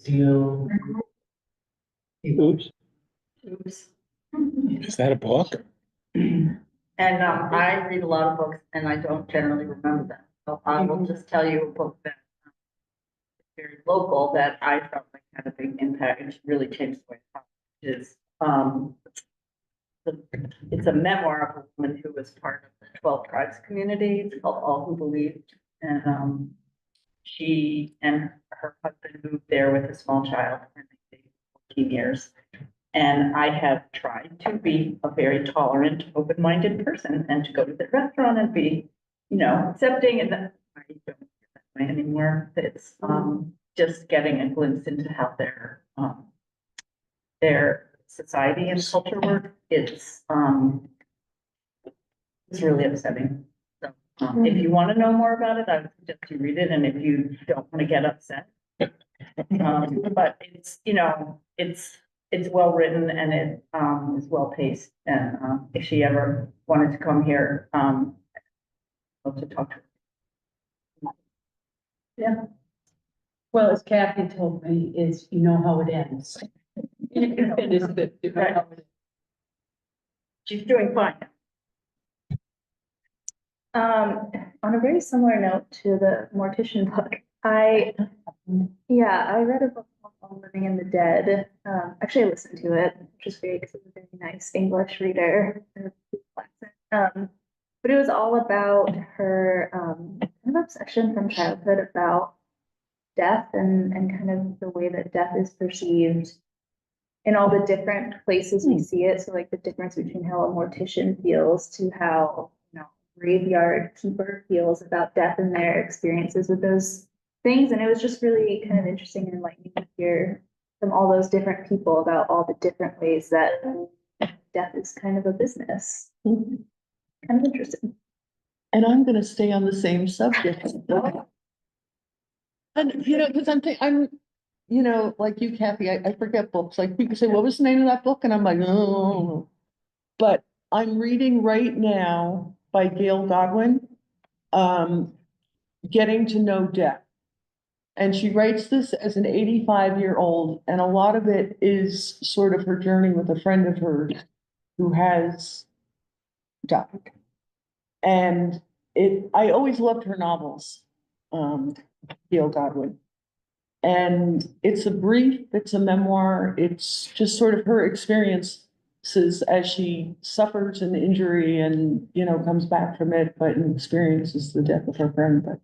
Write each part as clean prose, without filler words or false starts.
Still. Oops. Oops. Is that a book? And I read a lot of books and I don't generally remember them. So I will just tell you a book that is very local that I felt like had a big impact and really changed the way I thought. Is it's a memoir of a woman who was part of the 12 Tribes community. It's called All Who Believed. And she and her husband moved there with a small child and they stayed 14 years. And I have tried to be a very tolerant, open-minded person and to go to the restaurant and be, accepting, and I don't feel that way anymore. It's just getting a glimpse into how their society and culture work. It's really upsetting. So if you want to know more about it, I would suggest you read it. And if you don't want to get upset, but it's well written and it is well paced. And if she ever wanted to come here, I'd love to talk to her. Yeah. Well, as Kathy told me, is how it ends. Right. She's doing fine. On a very similar note to the mortician book, I read a book called Living in the Dead. Actually, I listened to it, which is great because it's a very nice English reader. But it was all about her kind of obsession from childhood about death and kind of the way that death is perceived in all the different places we see it. So like the difference between how a mortician feels to how, graveyard keeper feels about death and their experiences with those things. And it was just really kind of interesting and enlightening to hear from all those different people about all the different ways that death is kind of a business. Kind of interesting. And I'm going to stay on the same subject. And, because I'm, like you, Kathy, I forget books. Like people say, what was the name of that book? And I'm like, oh, but I'm reading right now by Gail Godwin, Getting to Know Death. And she writes this as an 85-year-old, and a lot of it is sort of her journey with a friend of hers who has died. And I always loved her novels, Gail Godwin. And it's a memoir. It's just sort of her experiences as she suffers an injury and, comes back from it, but experiences the death of her friend. But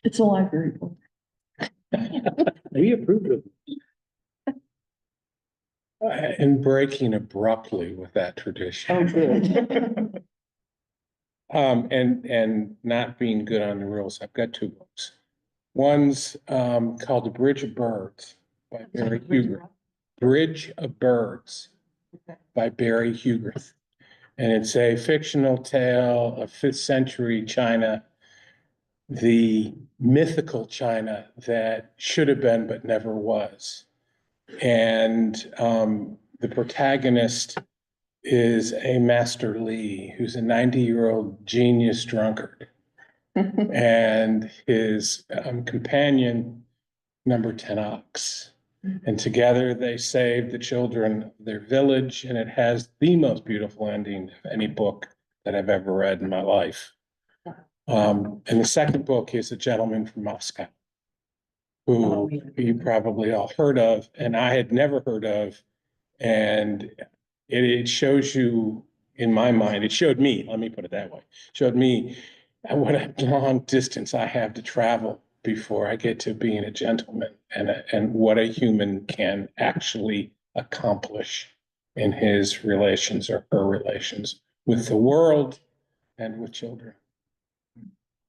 it's a library book. We approved of it. And breaking abruptly with that tradition. Oh, good. And not being good on the rules. I've got two books. One's called The Bridge of Birds by Barry Huger. Bridge of Birds by Barry Huger. And it's a fictional tale of 5th century China, the mythical China that should have been but never was. And the protagonist is a Master Li, who's a 90-year-old genius drunkard. And his companion, number 10 Ox. And together they save the children of their village, and it has the most beautiful ending of any book that I've ever read in my life. And the second book is A Gentleman from Moscow, who you probably all heard of, and I had never heard of. And it shows you, in my mind, it showed me, let me put it that way, showed me what a long distance I have to travel before I get to being a gentleman, and what a human can actually accomplish in his relations or her relations with the world and with children.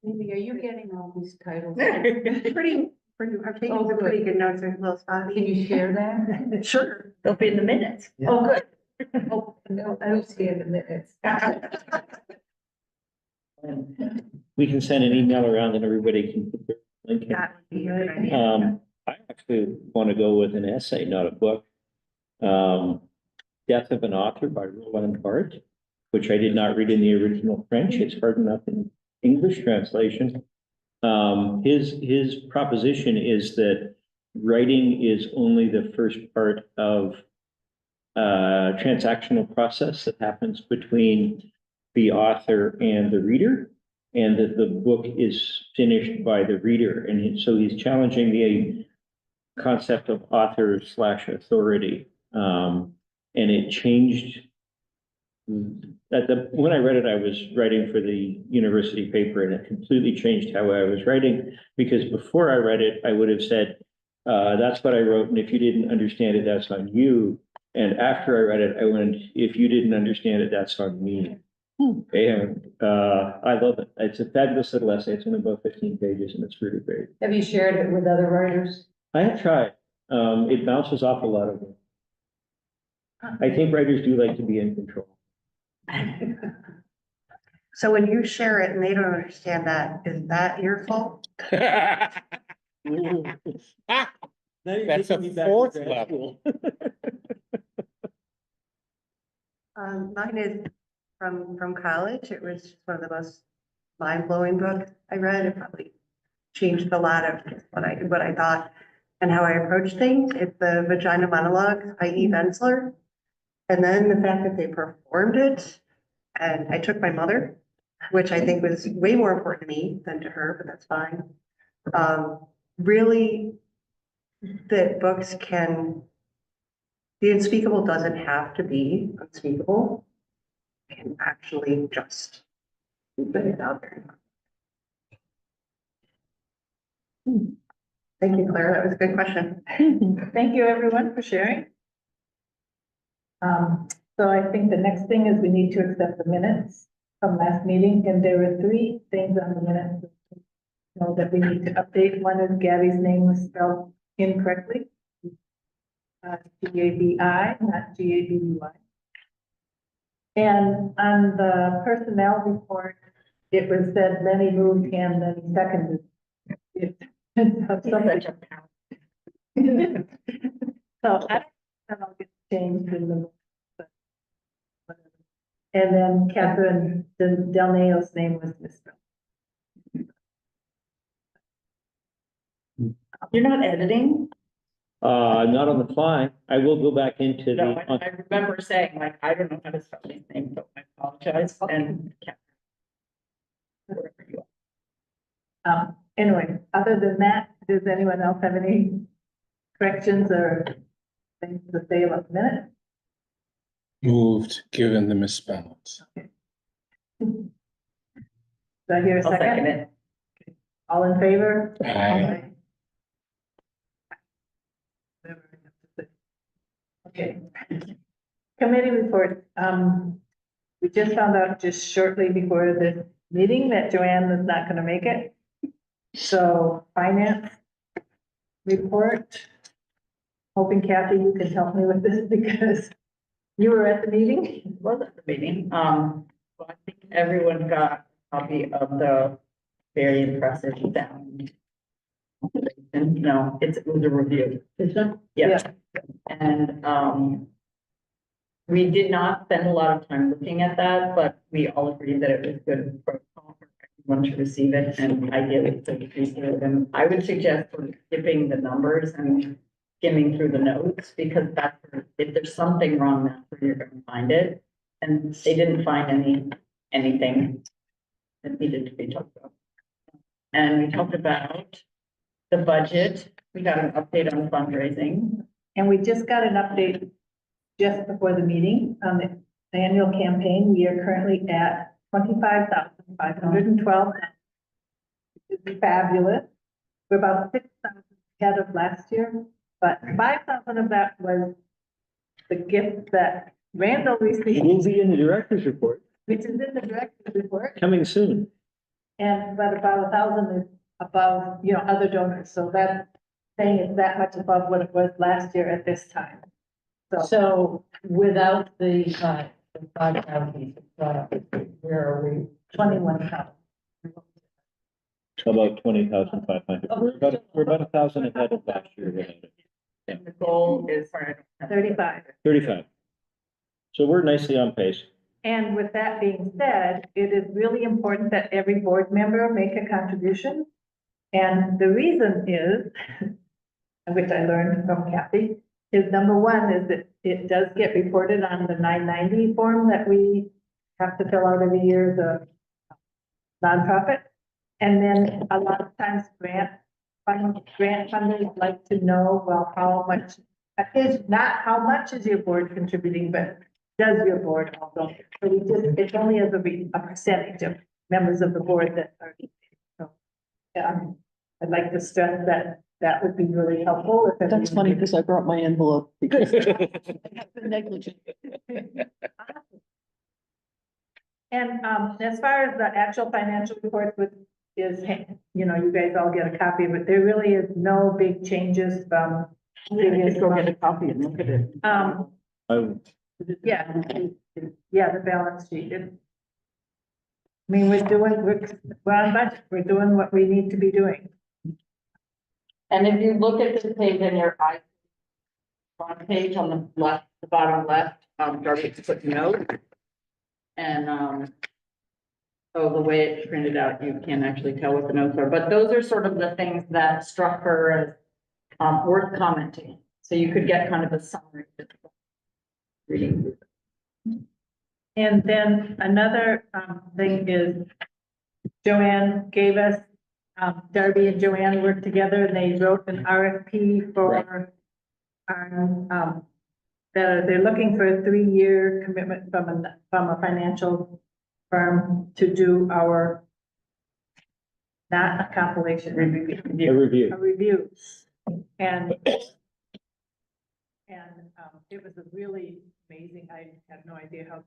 Amy, are you getting all these titles? Pretty, I'm taking some pretty good notes, a little spotty. Can you share that? Sure. They'll be in the minutes. Yeah. Oh, good. Oh, no, I don't see it in the minutes. We can send an email around and everybody can put their link in. That would be a good idea. I actually want to go with an essay, not a book. Death of an Author by Rutland, which I did not read in the original French. It's hard enough in English translation. His proposition is that writing is only the first part of transactional process that happens between the author and the reader, and that the book is finished by the reader. And so he's challenging the concept of author / authority. And it changed. When I read it, I was writing for the university paper, and it completely changed how I was writing, because before I read it, I would have said, that's what I wrote, and if you didn't understand it, that's on you. And after I read it, I went, if you didn't understand it, that's on me. And I love it. It's a fabulous little essay. It's only about 15 pages, and it's really great. Have you shared it with other writers? I have tried. It bounces off a lot of them. I think writers do like to be in control. So when you share it and they don't understand that, is that your fault? That's a fourth level. Mine is from college. It was just one of the most mind-blowing books I read. It probably changed a lot of what I thought and how I approach things. It's the Vagina Monologues by Eve Ensler. And then the fact that they performed it, and I took my mother, which I think was way more important to me than to her, but that's fine. Really, that books can, the unspeakable doesn't have to be unspeakable. It can actually just put it out there. Thank you, Claire. That was a good question. Thank you, everyone, for sharing. So I think the next thing is we need to accept the minutes from last meeting, and there were 3 things on the minutes that we need to update. One is Gabby's name was spelled incorrectly. Gabi, not Gaby. And on the personnel report, it was said Lenny moved and then he seconded it. So I don't know if it's changed in the. And then Catherine Del Neo's name was misspelled. You're not editing? Not on the fly. I will go back into No, the. I remember saying, like, I don't know how to spell his name, so I apologize, and. Wherever you are. Anyway, other than that, does anyone else have any corrections or things to say about the minute? Moved, given the misspellings. Do I hear a I'll second second? it. All in favor? Aye. Okay. Committee report, we just found out just shortly before this meeting that Joanne is not gonna make it. So finance report. Hoping Kathy, you can help me with this because you were at the meeting. Was at the meeting, so I think everyone got a copy of the very impressive sound. And no, it was a review. Is it? Yeah. And, we did not spend a lot of time looking at that, but we all agreed that it was good protocol for everyone to receive it, and ideally to receive it. And I would suggest sort of skipping the numbers and skimming through the notes, because that's, if there's something wrong, that's where you're gonna find it. And they didn't find anything that needed to be talked about. And we talked about the budget. We got an update on fundraising. And we just got an update just before the meeting on the annual campaign. We are currently at 25,512. Which is fabulous. We're about 6,000 ahead of last year, but 5,000 of that was the gift that Randall It will received, be in the director's report, which is in the director's report. coming soon. And, but about 1,000 is above, other donors. So that's saying it's that much above what it was last year at this time. So Without the 5,000, where are we? 21,000. About 20,500. We're about 1,000 ahead of last year. without it. And the goal is, 35. 35. So we're nicely on pace. And with that being said, it is really important that every board member make a contribution. And the reason is which I learned from Kathy, is number one is that it does get reported on the 990 form that we have to fill out every year, the nonprofit. And then a lot of times grant funders like to know, well, how much is, not how much is your board contributing, but does your board also? So we just, it's only as a percentage of members of the board that are. So, I'd like to stress that that would be really helpful. If That's funny because I brought my envelope. because I've been negligent. And, as far as the actual financial report is, you know, you guys all get a copy, but there really is no big changes from. previous Go get a months. copy and look at it. Yeah, the balance sheet. I mean, we're on budget, we're doing what we need to be doing. And if you look at this page in your eye, front page on the left, the bottom left, Darby's put note. And, oh, the way it's printed out, you can't actually tell what the notes are, but those are sort of the things that struck her as, worth commenting. So you could get kind of a summary. Reading. And then another, thing is Joanne gave us, Darby and Joanne worked together and they wrote an RFP for our, they're looking for a 3-year commitment from a financial firm to do our, not a compilation, A review, review. a review. And, it was a really amazing, I have no idea how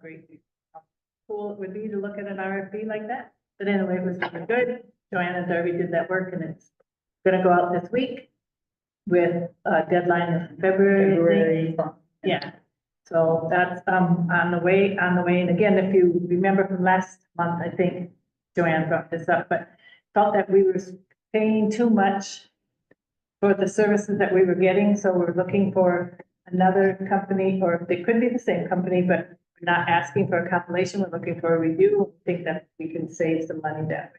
how cool it would be to look at an RFP like that. But anyway, it was really good. Joanne and Darby did that work and it's gonna go out this week with a deadline of February. Yeah, so that's, on the way. And again, if you remember from last month, I think Joanne brought this up, but felt that we were paying too much for the services that we were getting, so we're looking for another company, or they could be the same company, but we're not asking for a compilation, we're looking for a review. We think that we can save some money that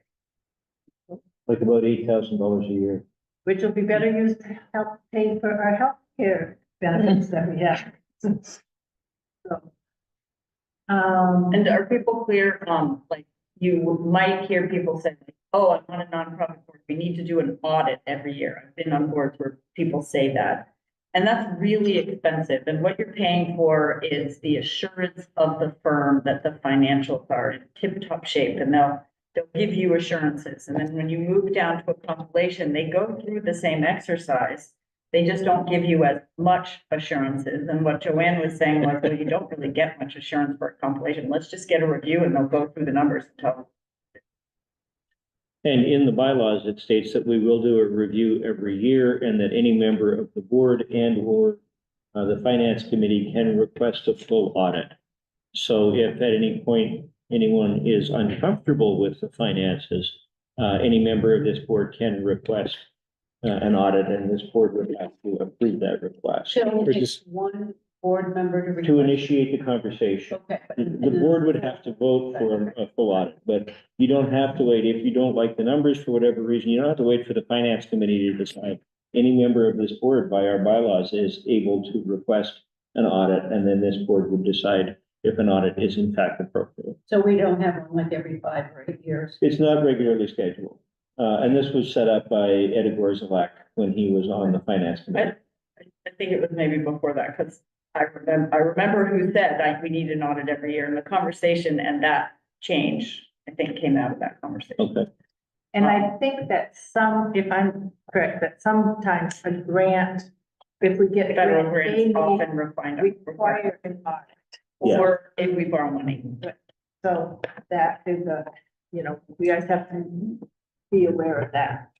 way, Like about $8,000 a year. which will be better used to help pay for our health care benefits that we have. So, And are people clear, like, you might hear people say, oh, I'm on a nonprofit board, we need to do an audit every year. I've been on boards where people say that. And that's really expensive, and what you're paying for is the assurance of the firm that the financials are in tip-top shape, and they'll give you assurances, and then when you move down to a compilation, they go through the same exercise. They just don't give you as much assurances, and what Joanne was saying was, well, you don't really get much assurance for a compilation, let's just get a review and they'll go through the numbers and tell. And in the bylaws, it states that we will do a review every year and that any member of the board and or the finance committee can request a full audit. So if at any point anyone is uncomfortable with the finances, any member of this board can request an audit, and this board would have to approve that request So Or just- one board member to initiate the conversation. Okay. The board would have to vote for a full audit, but you don't have to wait. If you don't like the numbers for whatever reason, you don't have to wait for the finance committee to decide. Any member of this board by our bylaws is able to request an audit, and then this board would decide if an audit is in fact appropriate. So we don't have one like every 5 or 8 years. It's not regularly scheduled. And this was set up by Ed Gorzalek when he was on the finance committee. I think it was maybe before that, because I remember who said, like, we need an audit every year, and the conversation and that change, I think, came out of that conversation. Okay. and I think that if I'm correct, that sometimes a grant, if we get. a Federal grant, grants they may often require an audit. Yeah. or if we borrow money. So that is we guys have to be aware of that.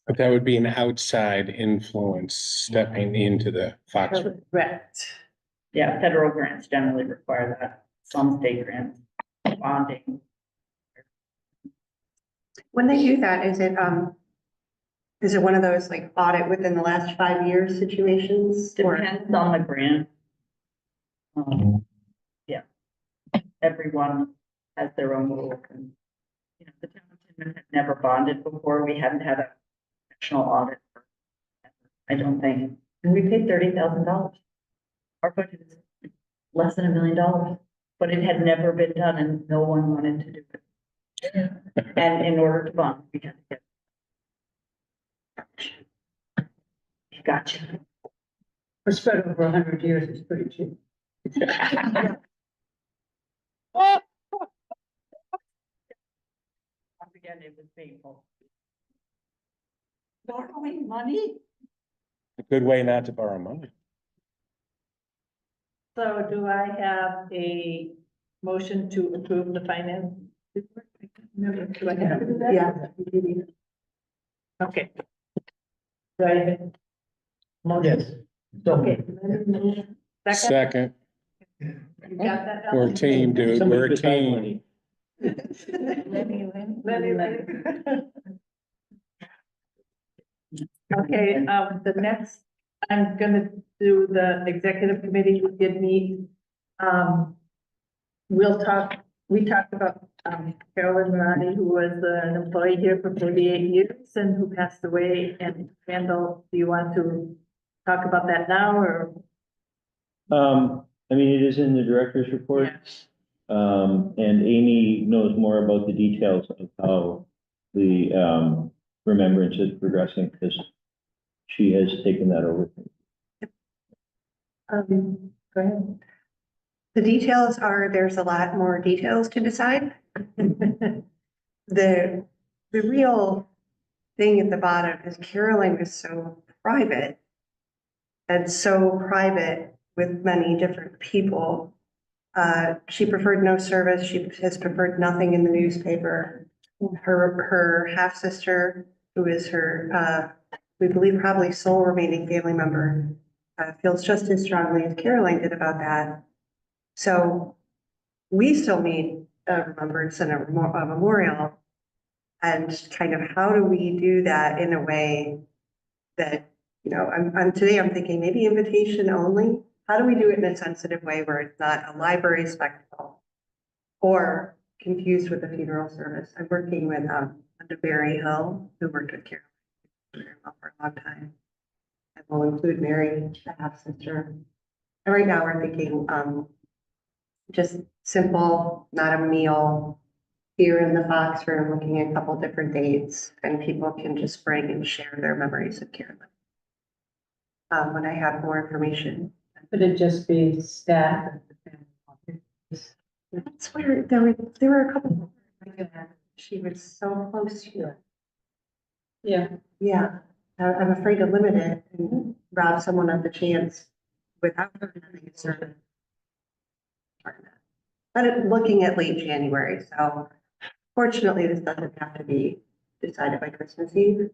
But that would be an outside influence stepping into the Fox. Correct. Yeah, federal grants generally require that, some state grants, bonding. When they do that, is it one of those like audit within the last 5 years situations? Or Depends on the grant. Yeah, everyone has their own rules, and, the town of Tinmouth had never bonded before, we hadn't had a national audit for I don't think. And we paid $30,000. Our budget is less than $1 million, but it had never been done and no one wanted to do it. And in order to bond, we had to get. Gotcha. For spread over 100 years is pretty cheap. Once again, it was painful. Borrowing money? A good way not to borrow money. So do I have a motion to approve the finance? report? Do I have to do that? Yeah. Okay. Do I have a motion? Okay. Second, Second, you got that? we're a Ellen? team, dude, Somebody we're a beside team. money. Lenny. Okay, the next, I'm gonna do the executive committee, we did meet. We talked about, Carolyn Marati, who was an employee here for 48 years and who passed away. And Randall, do you want to talk about that now or? I mean, it is in the director's report. And Amy knows more about the details of how the, remembrance is progressing, because she has taken that over. Go ahead. The details are, there's a lot more details to decide. The real thing at the bottom is Carolyn is so private and so private with many different people. She preferred no service. She has preferred nothing in the newspaper. Her half-sister, who is her, we believe probably sole remaining family member, feels just as strongly as Caroline did about that. So we still need a remembrance and a memorial. And kind of how do we do that in a way that, you know, today I'm thinking maybe invitation only. How do we do it in a sensitive way where it's not a library spectacle or confused with a funeral service? I'm working with under Barry Hill, who worked with Carolyn for a long time. And we'll include Mary, the half sister. And right now we're thinking just simple, not a meal. Here in the box room, looking at a couple different dates, and people can just bring and share their memories of Carolyn. When I have more information. Could it just be staff? That's where there were a couple. She was so close to you. Yeah. Yeah, I'm afraid to limit it and rob someone of the chance without having a certain. But looking at late January, so fortunately, this doesn't have to be decided by Christmas Eve.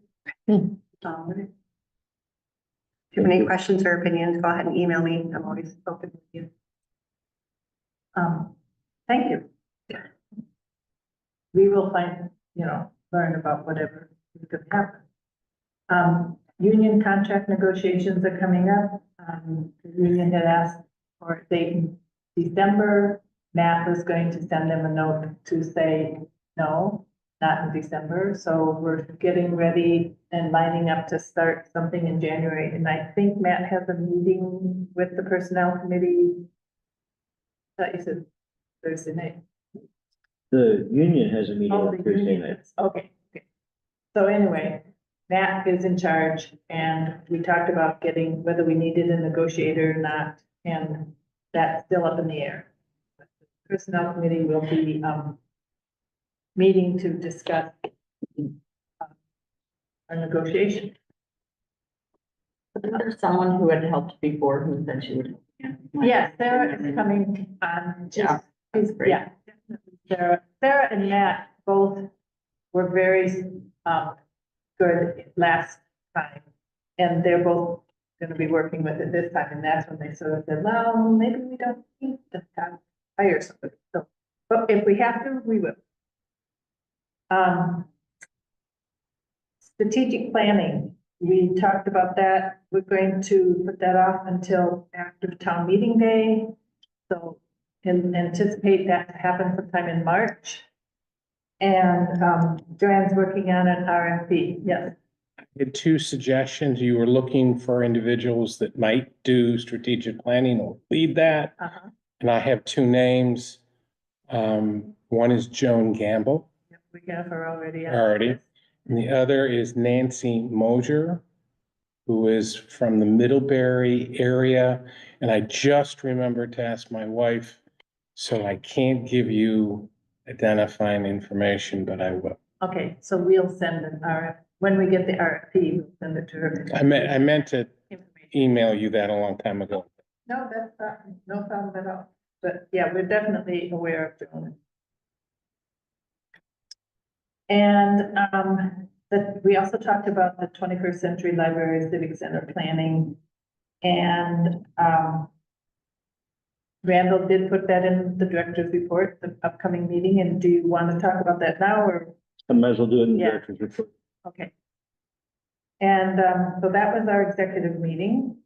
If you have any questions or opinions, go ahead and email me. I'm always open with you. Thank you. We will learn about whatever could happen. Union contract negotiations are coming up. The union had asked for a date in December. Matt was going to send them a note to say, no, not in December. So we're getting ready and lining up to start something in January. And I think Matt has a meeting with the personnel committee. That you said Thursday night. The union has a meeting Oh, on the Thursday union night. is- Okay. So anyway, Matt is in charge and we talked about getting whether we needed a negotiator or not, and that's still up in the air. Personnel committee will be, meeting to discuss our negotiation. Wasn't there someone who had helped before who said she would? help again? Yes, Sarah is coming on. Yeah, that's great. Yeah. Sarah and Matt both were very, good last time. And they're both gonna be working with it this time, and that's when they sort of said, well, maybe we don't need to hire somebody, so, but if we have to, we will. Strategic planning, we talked about that, we're going to put that off until after town meeting day. So, and anticipate that to happen sometime in March. And, Joanne's working on an RFP, yes. had two suggestions. You were looking for individuals that might do strategic planning or lead that. Uh-huh. And I have two names. One is Joan Gamble We have her already. on already, this. and the other is Nancy Mosier, who is from the Middlebury area. And I just remembered to ask my wife, so I can't give you identifying information, but I will. Okay, so we'll send an when we get the RFP, we'll send it to her. I meant to Information. email you that a long time ago. No, that's not, no problem at all. But yeah, we're definitely aware of Joan. And that we also talked about the 21st Century Library Civic Center planning. And Randall did put that in the director's report, the upcoming meeting. And do you want to talk about that now or? I might as well do it in the Yeah. director's report. Okay. And so that was our executive meeting.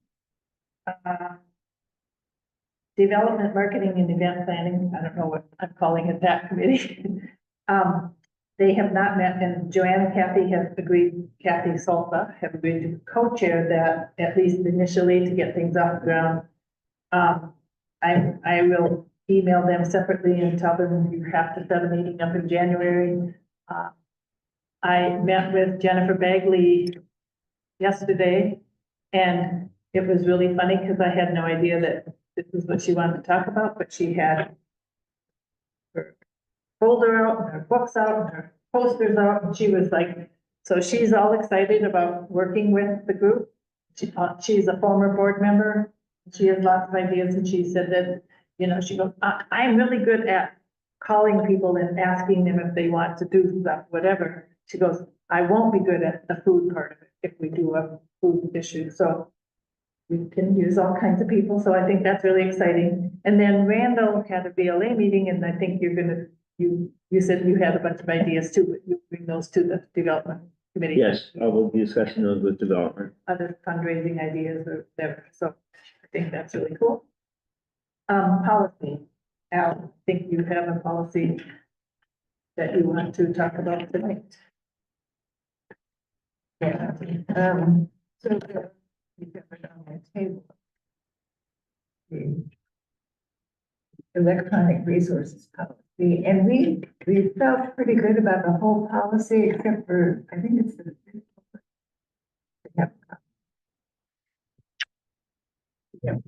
Development, marketing and event planning, I don't know what I'm calling it, that committee. They have not met, and Joanne and Kathy have agreed, Kathy Salsa have agreed to co-chair that, at least initially, to get things off the ground. I will email them separately and tell them you have to set a meeting up in January. I met with Jennifer Bagley yesterday, and it was really funny because I had no idea that this is what she wanted to talk about, but she had her folder out, and her books out, and her posters out, and she was like, so she's all excited about working with the group. She's a former board member. She has lots of ideas, and she said that, you know, she goes, I'm really good at calling people and asking them if they want to do stuff, whatever. She goes, I won't be good at the food part of it if we do a food issue. So we can use all kinds of people. So I think that's really exciting. And then Randall had a BLA meeting, and I think you're gonna, you said you had a bunch of ideas too, but you bring those to the development committee. Yes, I will be discussing those with development. Other fundraising ideas or whatever. So I think that's really cool. Policy. Al, I think you have a policy that you want to talk about tonight. Yeah, so we have it on the table. The electronic resources policy, and we felt pretty good about the whole policy, except for, I think it's the.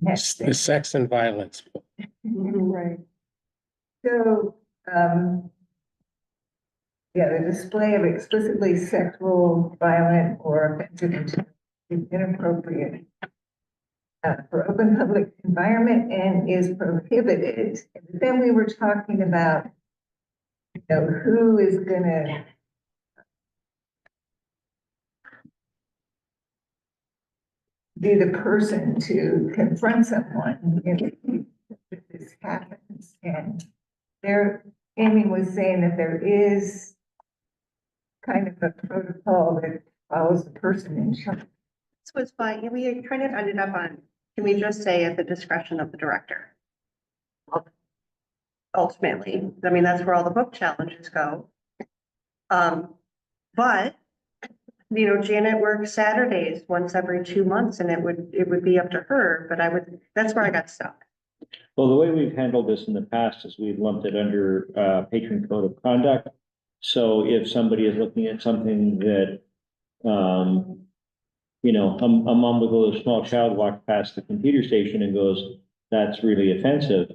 It's the sex and violence. Right. So, yeah, the display of explicitly sexual, violent, or offensive intent is inappropriate for open public environment and is prohibited. And then we were talking about, you know, who is gonna be the person to confront someone if this happens. And there, Amy was saying that there is kind of a protocol that follows the person in charge. This was fine. We kind of ended up on, can we just say at the discretion of the director? Ultimately, I mean, that's where all the book challenges go. But, you know, Janet works Saturdays once every 2 months, and it would be up to her, but that's where I got stuck. Well, the way we've handled this in the past is we've lumped it under patron code of conduct. So if somebody is looking at something that, you know, a mom with a little small child walked past the computer station and goes, that's really offensive,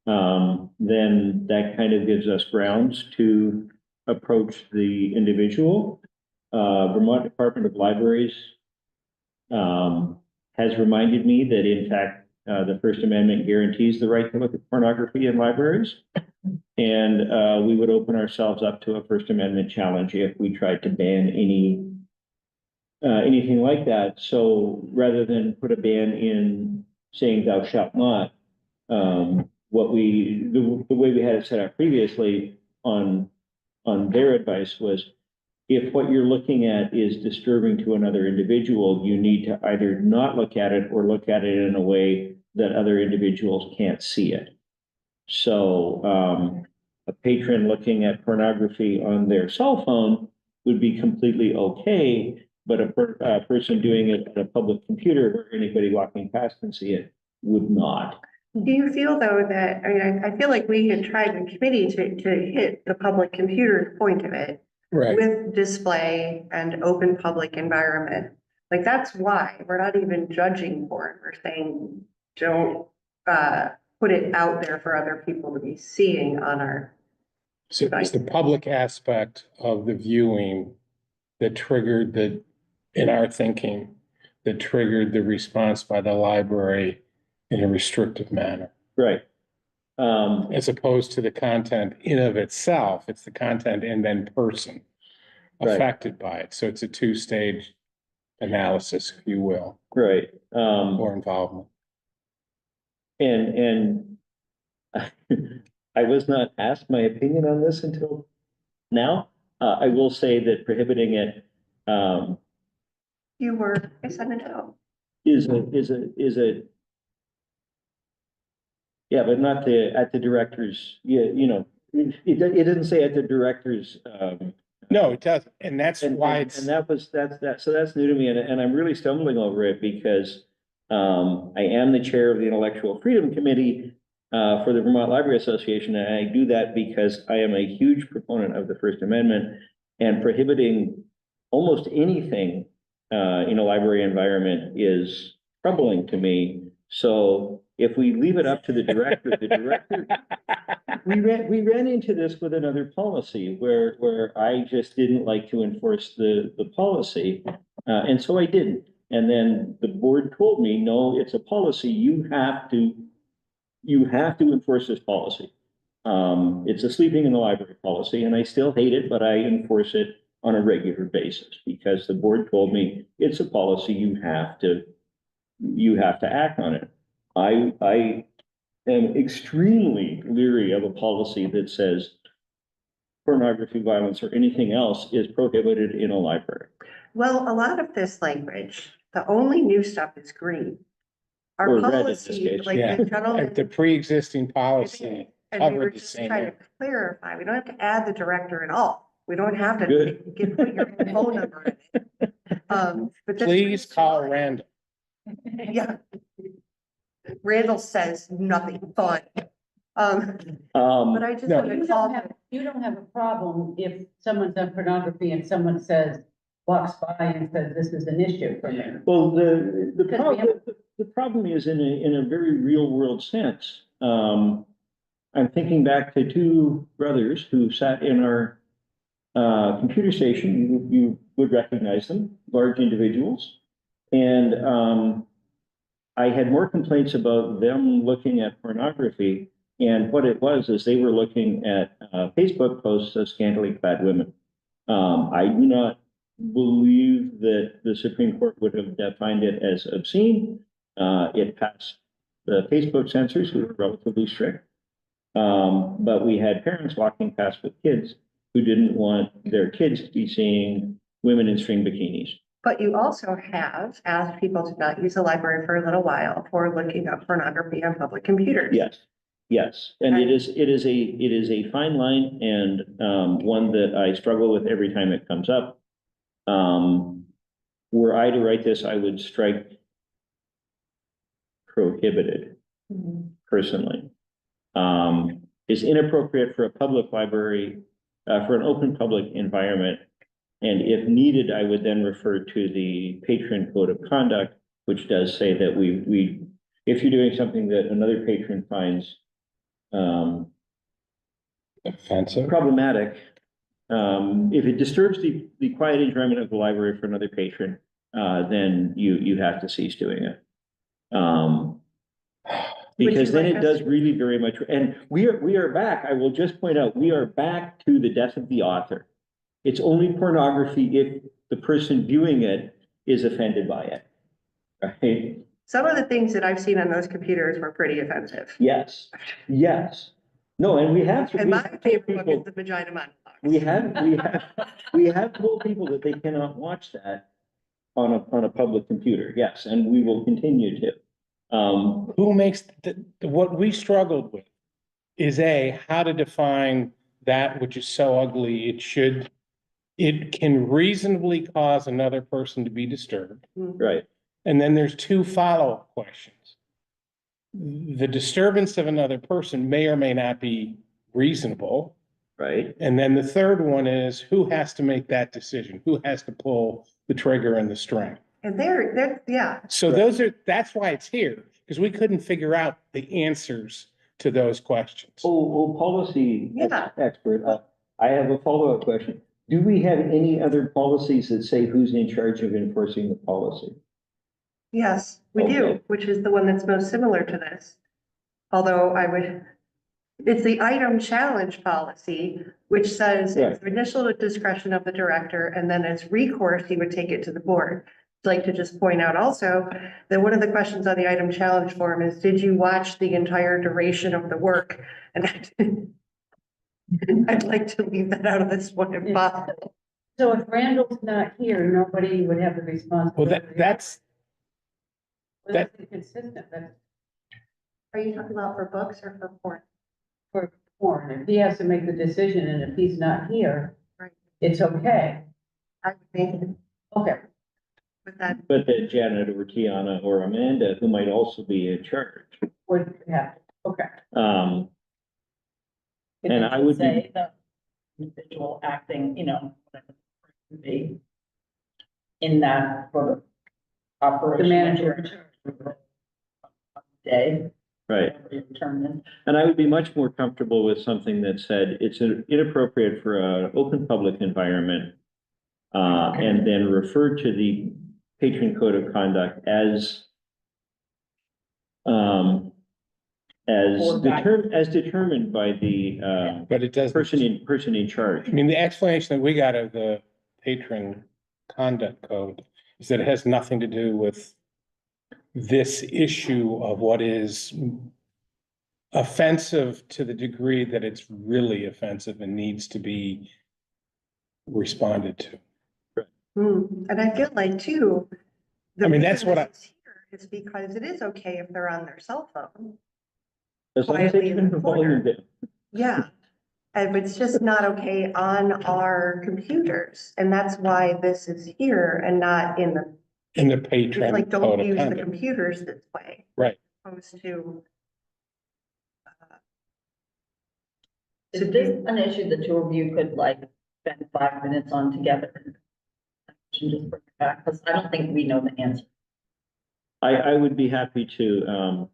then that kind of gives us grounds to approach the individual. Vermont Department of Libraries has reminded me that in fact, the First Amendment guarantees the right to look at pornography in libraries. And we would open ourselves up to a First Amendment challenge if we tried to ban anything like that. So rather than put a ban in saying thou shalt not, the way we had it set up previously on their advice was, if what you're looking at is disturbing to another individual, you need to either not look at it or look at it in a way that other individuals can't see it. So a patron looking at pornography on their cell phone would be completely okay but a person doing it on a public computer where anybody walking past can see it would not. Do you feel though that, I mean, I feel like we had tried in committee to hit the public computer point of it Right. with display and open public environment. Like, that's why we're not even judging for it. We're saying, don't, put it out there for other people to be seeing on our. So it's the public aspect of the viewing that triggered in our thinking, that triggered the response by the library in a restrictive manner. Right. As opposed to the content in of itself, it's the content and then person Right. affected by it. So it's a two-stage analysis, if you will, Right. or involvement. And I was not asked my opinion on this until now. I will say that prohibiting it, You were, I said no. is a. Yeah, but not at the director's, it doesn't say at the director's, No, it doesn't. And that's why it's, and so that's new to me, and I'm really stumbling over it because I am the chair of the Intellectual Freedom Committee for the Vermont Library Association, and I do that because I am a huge proponent of the First Amendment, and prohibiting almost anything in a library environment is troubling to me. So if we leave it up to the director, we ran into this with another policy where I just didn't like to enforce the policy. And so I didn't. And then the board told me, no, it's a policy. You have to enforce this policy. It's a sleeping in the library policy, and I still hate it, but I enforce it on a regular basis because the board told me it's a policy. You have to act on it. I am extremely leery of a policy that says pornography, violence, or anything else is prohibited in a library. Well, a lot of this language, the only new stuff is green. Our Or red in this policy, case. like Yeah. the gentleman. the pre-existing policy And we were covered the just same. trying to clarify, we don't have to add the director at all. We don't have to Good. put your phone number in it. But this Please is call fine. Randall. Yeah. Randall says nothing fun. But I just No. want to You call. don't have, you don't have a problem if someone's done pornography and someone says, walks by and says, this is an issue for me. Well, the Because we problem, the problem is in a very real world sense. I'm thinking back to two brothers who sat in our computer station. You would recognize them, large individuals. And I had more complaints about them looking at pornography. And what it was is they were looking at Facebook posts of scantily clad women. I do not believe that the Supreme Court would have defined it as obscene. It passed the Facebook censors, who were relatively strict. But we had parents walking past with kids who didn't want their kids to be seeing women in string bikinis. But you also have asked people to not use the library for a little while for looking up pornography on public computers. Yes, and it is a fine line, and one that I struggle with every time it comes up. Were I to write this, I would strike prohibited personally. Is inappropriate for a public library, for an open public environment. And if needed, I would then refer to the patron code of conduct, which does say that if you're doing something that another patron finds Offensive. problematic, if it disturbs the quiet enjoyment of the library for another patron, then you have to cease doing it. Because then it does really very much, and we are back, I will just point out, we are back to the death of the author. It's only pornography if the person viewing it is offended by it, right? Some of the things that I've seen on those computers were pretty offensive. Yes. No, and we have. And my favorite book is the Vagina Monologues. We have told people that they cannot watch that on a public computer, yes, and we will continue to. Who makes what we struggled with is how to define that which is so ugly it should it can reasonably cause another person to be disturbed. Right, And then there's two follow-up questions. The disturbance of another person may or may not be reasonable. right. And then the third one is who has to make that decision? Who has to pull the trigger and the string? And yeah, So that's why it's here, because we couldn't figure out the answers to those questions. Policy Yeah. expert, I have a follow-up question. Do we have any other policies that say who's in charge of enforcing the policy? yes, we do, Okay. which is the one that's most similar to this. Although it's the item challenge policy, which says Yeah. it's the initial discretion of the director, and then as recourse, he would take it to the board. I'd like to just point out also that one of the questions on the item challenge form is, did you watch the entire duration of the work? And I'd like to leave that out of this one if possible. So if Randall's not here, nobody would have the Well, responsibility. that's That's inconsistent, that's Are you talking about for books or for porn? for porn. If he has to make the decision and if he's not here, Right. it's okay. I would think Okay. with that, But then Janet or Tiana or Amanda, who might also be in charge. Would have, okay. Um, If And it I would be- say the individual acting, whatever it would be in that sort of operation. The manager. Day. right. whatever your term is. And I would be much more comfortable with something that said it's inappropriate for an open public environment. And then refer to the patron code of conduct as determined by the, but it doesn't. person in charge. I mean, the explanation that we got of the patron conduct code is that it has nothing to do with this issue of what is offensive to the degree that it's really offensive and needs to be responded to. and I feel like too. the I mean, that's reason what this is here Is because it is okay if they're on their cell phone. As long as they Quietly in turn the the volume corner. down. Yeah. And it's just not okay on our computers. And that's why this is here and not in the, In the it's patron like, code don't of use the conduct. computers this way. Right. Opposed to. Is this an issue the two of you could like spend 5 minutes on together? And just bring it back, because I don't think we know the answer. I would be happy to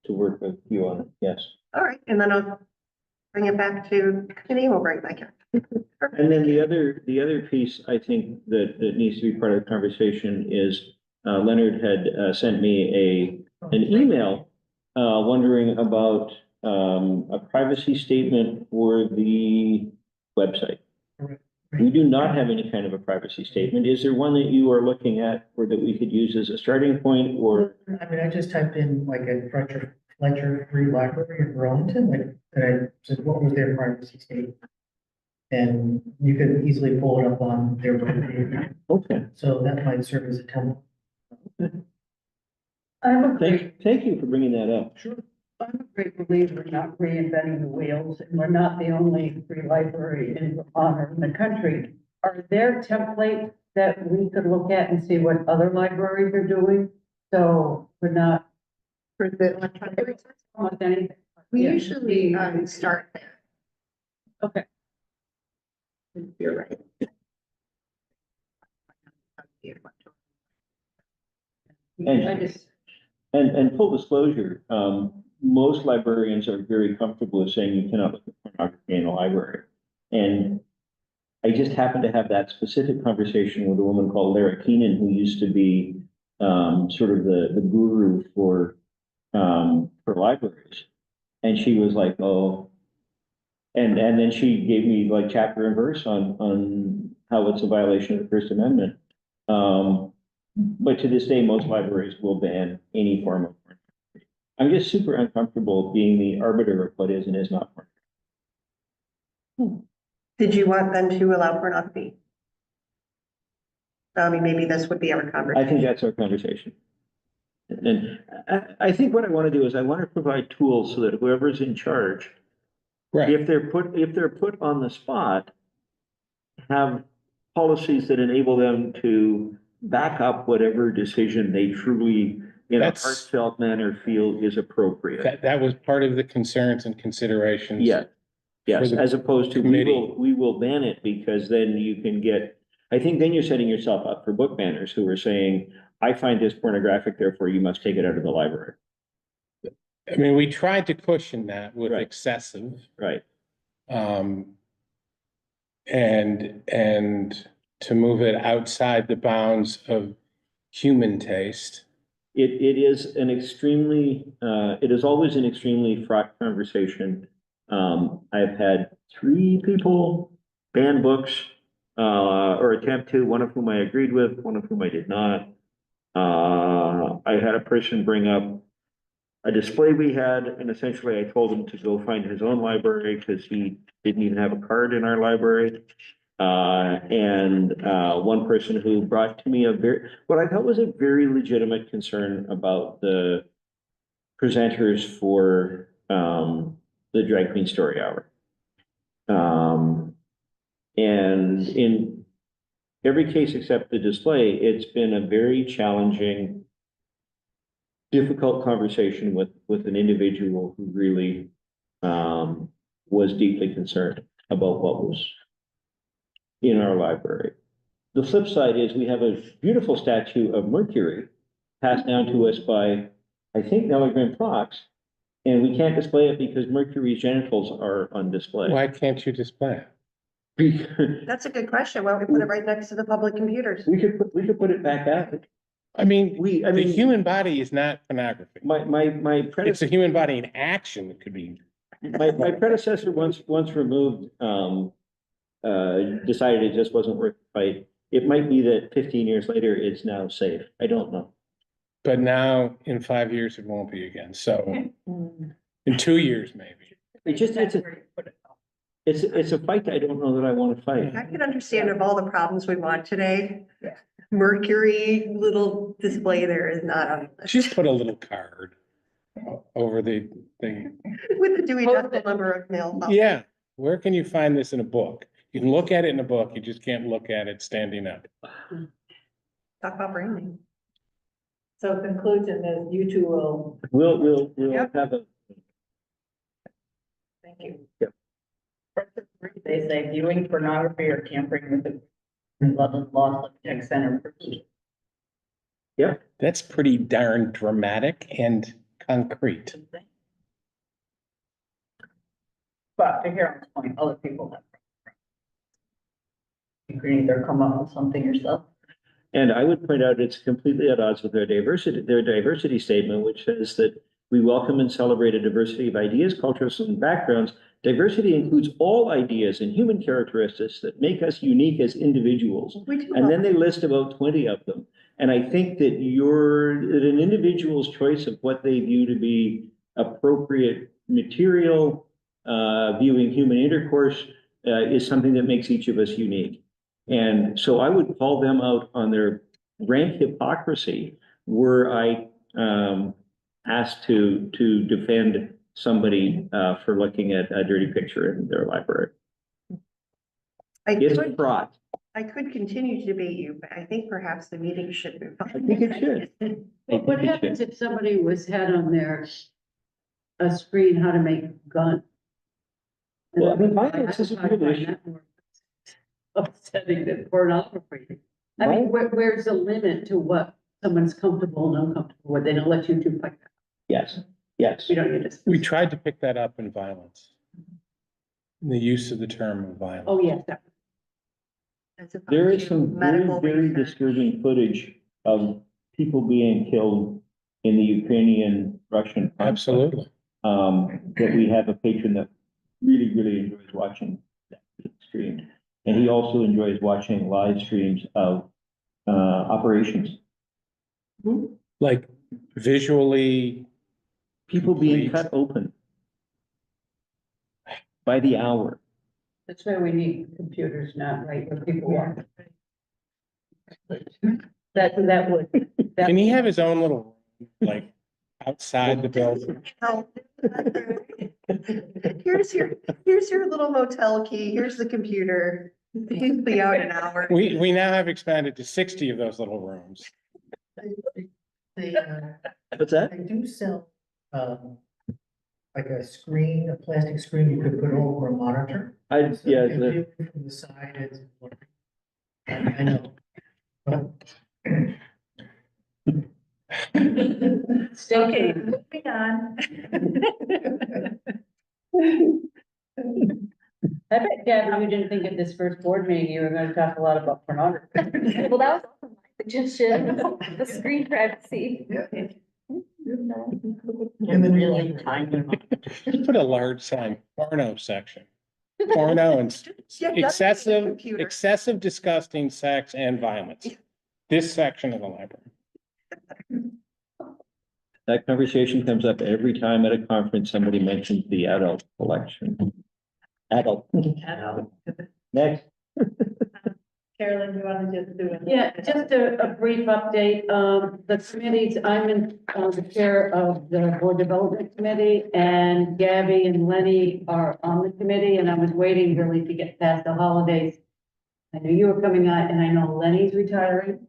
work with you on it, yes. All right, and then I'll bring it back to committee, we'll bring it back in. And then the other piece I think that needs to be part of the conversation is, Leonard had, sent me an email, wondering about, a privacy statement for the website. We do not have any kind of a privacy statement. Is there one that you are looking at or that we could use as a starting point or? I mean, I just typed in like a Fletcher Free Library in Burlington, like, and I said, what was their privacy statement? And you could easily pull it up on their webpage, Okay, so that might serve as a template. I'm a great, thank you for bringing that up. Sure. I'm a great believer in not reinventing the wheels, and we're not the only free library in Vermont or in the country. Are there templates that we could look at and see what other libraries are doing? So we're not For the electronic resource. almost anything. We Yeah. usually, start there. Okay. You're right. And- I just, And full disclosure, most librarians are very comfortable with saying you cannot look at pornography in a library. And I just happened to have that specific conversation with a woman called Lara Keenan, who used to be sort of the guru for libraries. And she was like, oh, and then she gave me like chapter and verse on how it's a violation of the First Amendment. But to this day, most libraries will ban any form of pornography. I'm just super uncomfortable being the arbiter of what is and is not pornography. Did you want them to allow pornography? I mean, maybe this would be our I conversation. think that's our conversation. And I think what I want to do is I want to provide tools so that whoever's in charge, Right. if they're put on the spot, have policies that enable them to back up whatever decision they truly, in a That's- heartfelt manner, feel is appropriate. That was part of the concerns and considerations. Yeah, yes, For the as opposed to committee. we will ban it because then you can get, I think then you're setting yourself up for book banners who are saying, I find this pornographic, therefore you must take it out of the library. I mean, we tried to cushion that with Right. excessive, Right, and to move it outside the bounds of human taste. it is an extremely, it is always an extremely fraught conversation. I've had 3 people ban books, or attempt to, one of whom I agreed with, one of whom I did not. I had a person bring up a display we had, and essentially I told him to go find his own library because he didn't even have a card in our library. One person who brought to me what I thought was a very legitimate concern about the presenters for, the Drag Queen Story Hour. And in every case except the display, it's been a very challenging, difficult conversation with an individual who really, was deeply concerned about what was in our library. The flip side is we have a beautiful statue of Mercury passed down to us by, I think, Nellie Graham Fox, and we can't display it because Mercury's genitals are on display. Why can't you display it? That's a good question. Why don't we put it right next to the public computers? We could put it back out. I mean, I the mean, human body is not pornography. my It's a predecessor, human body in action that could be. my predecessor once removed, decided it just wasn't worth the fight. It might be that 15 years later, it's now safe. I don't know. But now in 5 years, it won't be again. So in 2 years, maybe. It's a fight that I don't know that I want to fight. I can understand of all the problems we want today. Mercury little display there is not on. the list. Just put a little card over the thing. With the Dewey Decimal Number of mail. Yeah, where can you find this in a book? You can look at it in a book, you just can't look at it standing up. Talk about branding. So conclusion is you two will, We'll Yep. have a, thank you. They say viewing pornography or tampering with the Rutland Law Subject Center. That's pretty darn dramatic and concrete. But to Carol's point, other people have. You can either come up with something yourself. and I would point out it's completely at odds with their diversity statement, which says that we welcome and celebrate a diversity of ideas, cultures, and backgrounds. Diversity includes all ideas and human characteristics that make us unique as individuals. We do. And then they list about 20 of them. And I think that that an individual's choice of what they view to be appropriate material, viewing human intercourse, is something that makes each of us unique. And so I would call them out on their rank hypocrisy were I asked to defend somebody for looking at a dirty picture in their library. It's fraught. I could continue to debate you, but I think perhaps the meeting should move on. I think it should. What happens if somebody had on their a screen how to make a gun? Well, I mean, violence is a real issue. Upsetting than pornography. I mean, where's the limit to what someone's comfortable and uncomfortable with? They don't let you do like that. Yes, yes. We don't need to. We tried to pick that up in violence. The use of the term violence. Oh, yes, that. There is some very, Medical very research. disturbing footage of people being killed in the Ukrainian-Russian conflict. Absolutely. That we have a patron that really, really enjoys watching that stream. And he also enjoys watching live streams of operations. Like visually, People being Complete. cut open by the hour. That's why we need computers, not right where people are. That would. that can he would- have his own little, like, outside the building? Oh. Here's your little motel key, here's the computer. He'd be out an hour. We now have expanded to 60 of those little rooms. They, What's that? they do sell, like a screen, a plastic screen you could put over a monitor. I, So yeah, you can the, view it from the side, it's. I know. But Okay, moving on. I bet, Gabby, you didn't think at this first board meeting you were gonna talk a lot about pornography. Well, that was also my suggestion, the screen privacy. in the new Really library. time. Just put a large sign, porno section. Porno and Yeah, that's excessive, computer. excessive, disgusting sex and violence. This section of the library. that conversation comes up every time at a conference, somebody mentions the adult collection. Adult. Next. Carolyn, you want to just do it? Yeah, just a brief update. The committees, I'm in, the chair of the board development committee, and Gabby and Lenny are on the committee, and I was waiting really to get past the holidays. I knew you were coming on, and I know Lenny's retiring.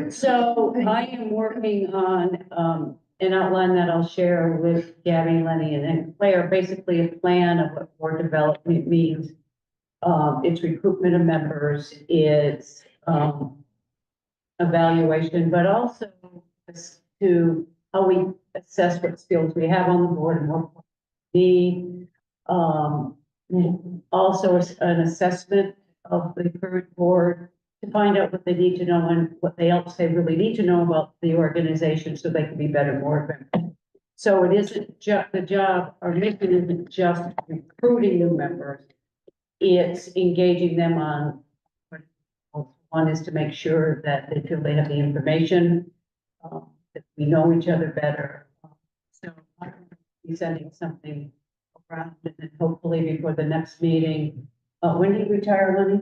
So I am working on, an outline that I'll share with Gabby, Lenny, and Claire, basically a plan of what board development means. It's recruitment of members, it's, evaluation, but also as to how we assess what skills we have on the board and what we need. Also an assessment of the current board to find out what they need to know and what they else they really need to know about the organization so they can be better board members. So it isn't just the job, our mission isn't just recruiting new members. It's engaging them on, one is to make sure that they feel they have the information, that we know each other better. So I'm be sending something around and then hopefully before the next meeting. When do you retire, Lenny?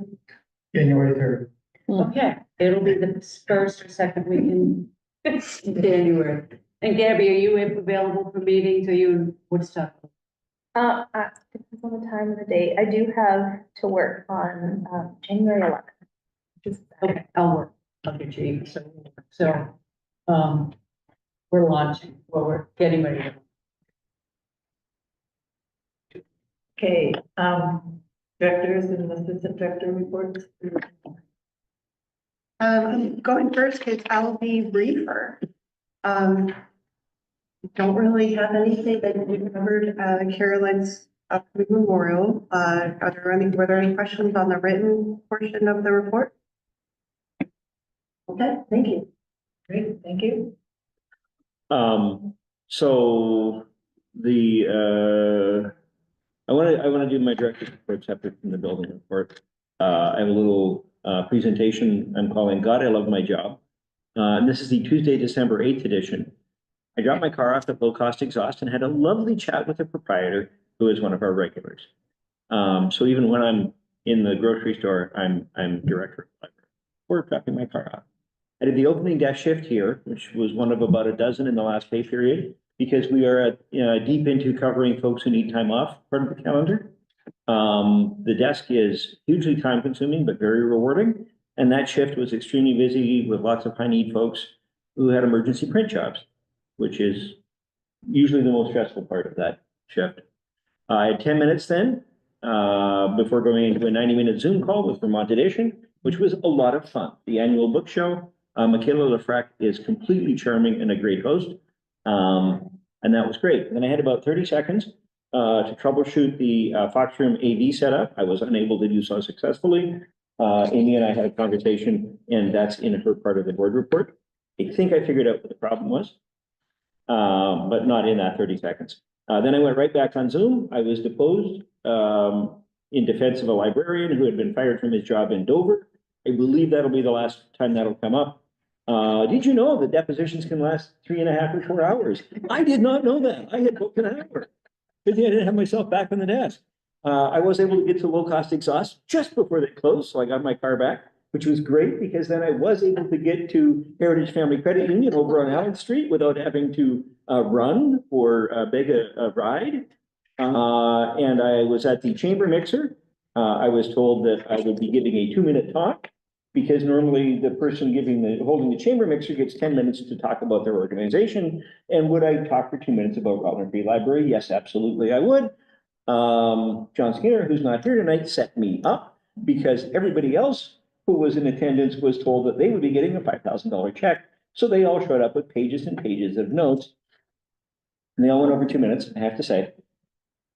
January 3rd. Okay, it'll be the first or second week in January. And Gabby, are you available for meetings? Are you in Woodstock? Depends on the time of the day. I do have to work on, January 11th. Okay, I'll work. I'll get you. So, we're launching, well, we're getting ready. Okay, directors and assistant director reports. Going first, because I'll be briefer. Don't really have anything that we covered, Carolyn's upcoming memorial. Were there any questions on the written portion of the report? Okay, thank you. Great, thank you. So the, I want to do my director's report separate from the building report. I have a little, presentation I'm calling God, I Love My Job. And this is the Tuesday, December 8th edition. I dropped my car off at Low Cost Exhaust and had a lovely chat with the proprietor, who is one of our regulars. So even when I'm in the grocery store, I'm director of the library, or dropping my car off. I did the opening desk shift here, which was one of about a dozen in the last pay period, because we are at, deep into covering folks who need time off part of the calendar. The desk is hugely time consuming, but very rewarding. And that shift was extremely busy with lots of high need folks who had emergency print jobs, which is usually the most stressful part of that shift. I had 10 minutes then, before going into a 90-minute Zoom call with Vermont Edition, which was a lot of fun. The annual book show. Michaela Lefrak is completely charming and a great host. And that was great. And then I had about 30 seconds to troubleshoot the Foxroom AV setup. I was unable to do so successfully. Amy and I had a conversation, and that's in her part of the board report. I think I figured out what the problem was, but not in that 30 seconds. Then I went right back on Zoom. I was deposed in defense of a librarian who had been fired from his job in Dover. I believe that'll be the last time that'll come up. Did you know that depositions can last 3.5 or 4 hours? I did not know that. I had booked an hour. Good thing I didn't have myself back on the desk. I was able to get to Low Cost Exhaust just before they closed, so I got my car back, which was great because then I was able to get to Heritage Family Credit Union over on Allen Street without having to run or beg a ride. And I was at the Chamber Mixer I was told that I would be giving a 2-minute talk because normally the person holding the chamber mixer gets 10 minutes to talk about their organization. And would I talk for 2 minutes about Rutland Free Library? Yes, absolutely, I would. John Skinner, who's not here tonight, set me up because everybody else who was in attendance was told that they would be getting a $5,000 check. So they all showed up with pages and pages of notes. And they all went over 2 minutes, I have to say.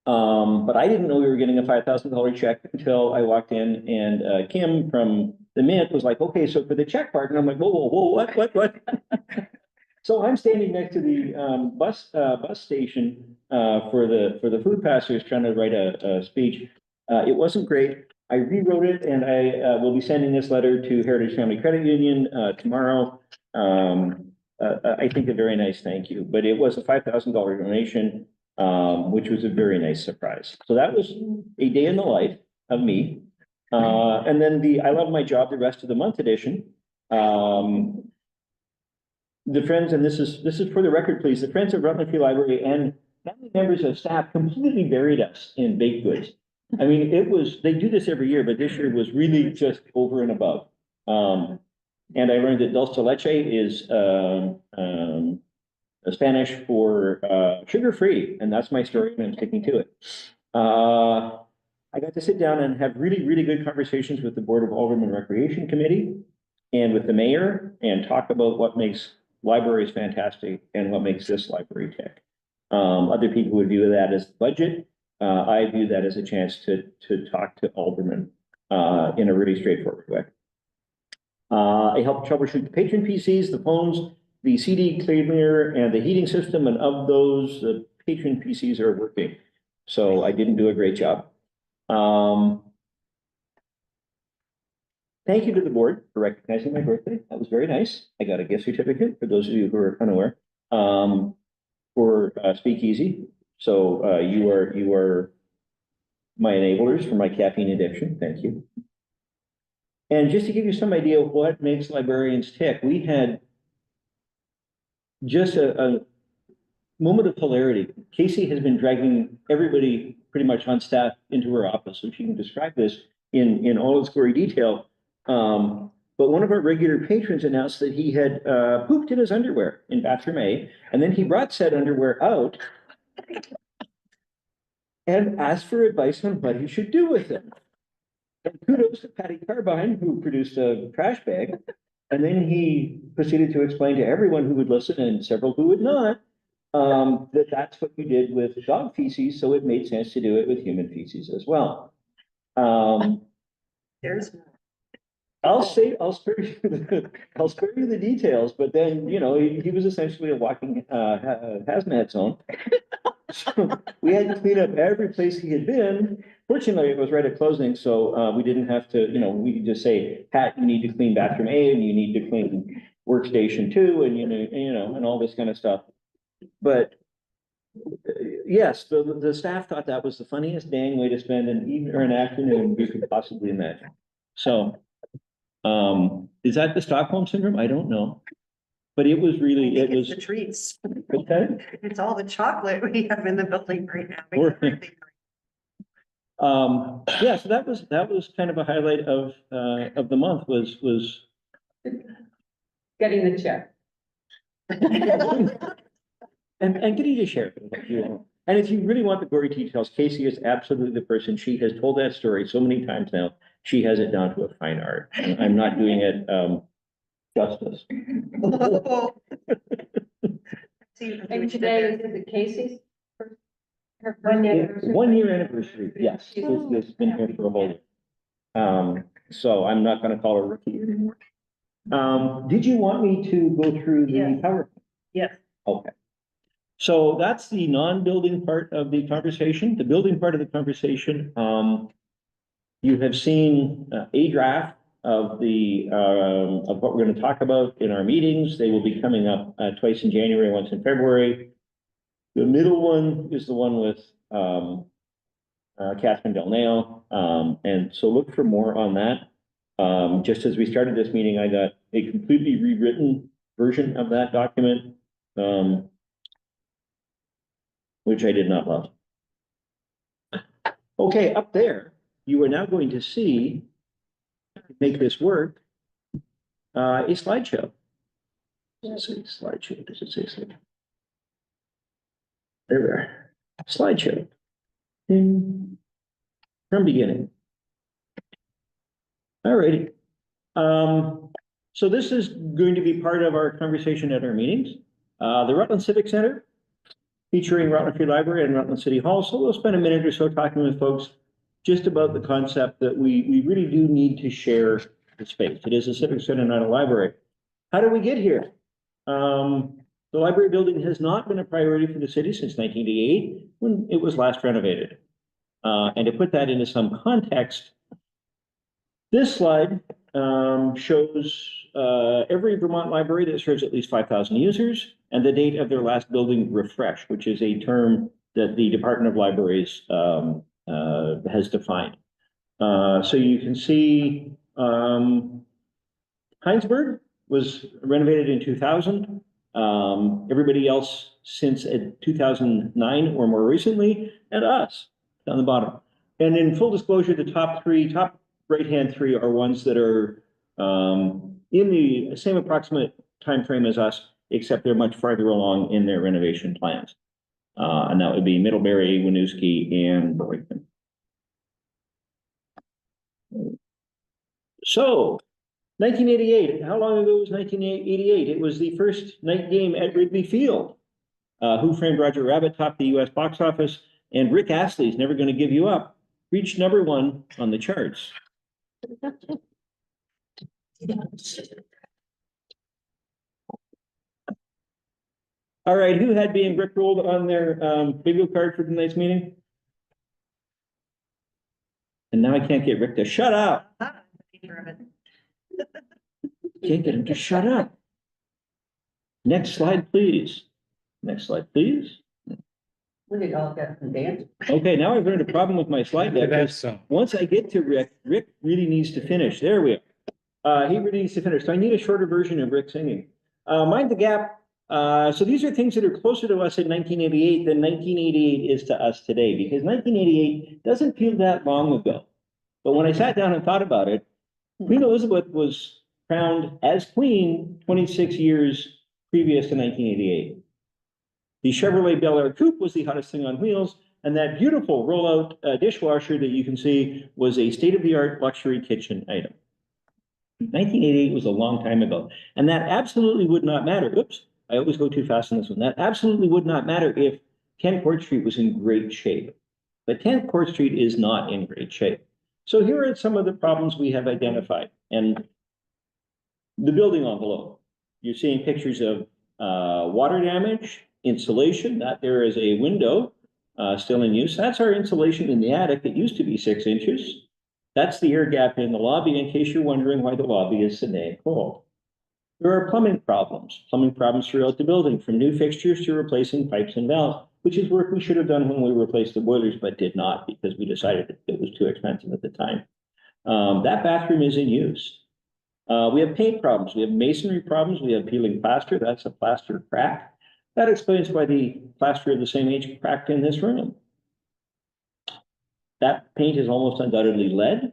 But I didn't know we were getting a $5,000 check until I walked in and Kim from the Mint was like, okay, so for the check part, and I'm like, whoa, what? So I'm standing next to the bus station for the food passers trying to write a speech. It wasn't great. I rewrote it and I will be sending this letter to Heritage Family Credit Union tomorrow. I think a very nice thank you, but it was a $5,000 donation, which was a very nice surprise. So that was a day in the life of me. And then the I Love My Job the Rest of the Month edition. The friends, and this is for the record, please, the Friends of Rutland Free Library and family members of staff completely buried us in baked goods. I mean, they do this every year, but this year was really just over and above. And I learned that dulce de leche is Spanish for sugar-free, and that's my story, and I'm sticking to it. I got to sit down and have really, really good conversations with the Board of Aldermen Recreation Committee and with the mayor and talk about what makes libraries fantastic and what makes this library tick. Other people would view that as the budget. I view that as a chance to talk to aldermen in a really straightforward way. I helped troubleshoot the patron PCs, the phones, the CD cleaner, and the heating system, and of those, the patron PCs are working. So I didn't do a great job. Thank you to the board for recognizing my birthday. That was very nice. I got a gift certificate for those of you who are unaware for Speakeasy. So you are my enablers for my caffeine addiction. Thank you. And just to give you some idea of what makes librarians tick, we had just a moment of hilarity. Casey has been dragging everybody pretty much on staff into her office, so she can describe this in all its gory detail. But one of our regular patrons announced that he had pooped in his underwear in bathroom A, and then he brought said underwear out and asked for advice on what he should do with it. And kudos to Patty Carbine, who produced a trash bag. And then he proceeded to explain to everyone who would listen and several who would not, that that's what you did with dog feces, so it made sense to do it with human feces as well. There's I'll spare you the details, but then, you know, he was essentially a walking hazmat zone. So we had to clean up every place he had been. Fortunately, it was right at closing, so we didn't have to, you know, we could just say, Pat, you need to clean bathroom A and you need to clean workstation 2 and you know, and all this kind of stuff. But yes, the staff thought that was the funniest dang way to spend an evening or an afternoon you could possibly imagine. So is that the Stockholm syndrome? I don't know. But it was really, it was the treats. okay. It's all the chocolate we have in the building right now. Yeah, so that was kind of a highlight of the month was Getting the check. and getting to share it with you. And if you really want the gory details, Casey is absolutely the person. She has told that story so many times now. She has it down to a fine art. And I'm not doing it justice. And today is it Casey's? Her 1 year anniversary, yes. It's been here for a whole year. So I'm not gonna call her rookie anymore. Did you want me to go through the Yes. PowerPoint? Yes. Okay. So that's the non-building part of the conversation. The building part of the conversation, you have seen a draft of of what we're going to talk about in our meetings. They will be coming up twice in January, once in February. The middle one is the one with Catherine Del Neo. And so look for more on that. Just as we started this meeting, I got a completely rewritten version of that document, which I did not love. Okay, up there, you are now going to see, to make this work, a slideshow. Does it say slideshow? Does it say slideshow? There we are. Slideshow. Ding. From beginning. All righty. So this is going to be part of our conversation at our meetings. The Rutland Civic Center, featuring Rutland Free Library and Rutland City Hall. So we'll spend a minute or so talking with folks just about the concept that we really do need to share the space. It is a civic center, not a library. How did we get here? The library building has not been a priority for the city since 1988, when it was last renovated. And to put that into some context, this slide shows every Vermont library that serves at least 5,000 users and the date of their last building refresh, which is a term that the Department of Libraries has defined. So you can see Heinsberg was renovated in 2000. Everybody else since 2009 or more recently, and us down the bottom. And in full disclosure, the top right-hand three are ones that are in the same approximate time frame as us, except they're much farther along in their renovation plans. And that would be Middlebury, Winooski, and Boykin. So, 1988, how long ago was 1988? It was the first night game at Wrigley Field. Who Framed Roger Rabbit topped the US box office, and Rick Astley's Never Gonna Give You Up reached #1 on the charts. All right, who had being rickrolled on their bingo card for tonight's meeting? And now I can't get Rick to shut up. Can't get him to shut up. Next slide, please. Next slide, please. We did all get some dance. Okay, now I've learned a problem with my slide deck. Once I get to Rick, Rick really needs to finish. There we are. He really needs to finish. So I need a shorter version of Rick singing. Mind the Gap. So these are things that are closer to us in 1988 than 1988 is to us today, because 1988 doesn't feel that long ago. But when I sat down and thought about it, Queen Elizabeth was crowned as queen 26 years previous to 1988. The Chevrolet Bel Air Coupe was the hottest thing on wheels, and that beautiful rollout dishwasher that you can see was a state-of-the-art luxury kitchen item. 1988 was a long time ago, and that absolutely would not matter. Oops, I always go too fast on this one. That absolutely would not matter if 10 Court Street was in great shape. But 10 Court Street is not in great shape. So here are some of the problems we have identified. And the building envelope. You're seeing pictures of water damage, insulation. That there is a window still in use. That's our insulation in the attic. It used to be 6 inches. That's the air gap in the lobby, in case you're wondering why the lobby is so dang cold. There are plumbing problems throughout the building, from new fixtures to replacing pipes and valves, which is work we should have done when we replaced the boilers, but did not because we decided it was too expensive at the time. That bathroom is in use. We have paint problems. We have masonry problems. We have peeling plaster. That's a plaster crack. That explains why the plaster of the same age cracked in this room. That paint is almost undoubtedly lead,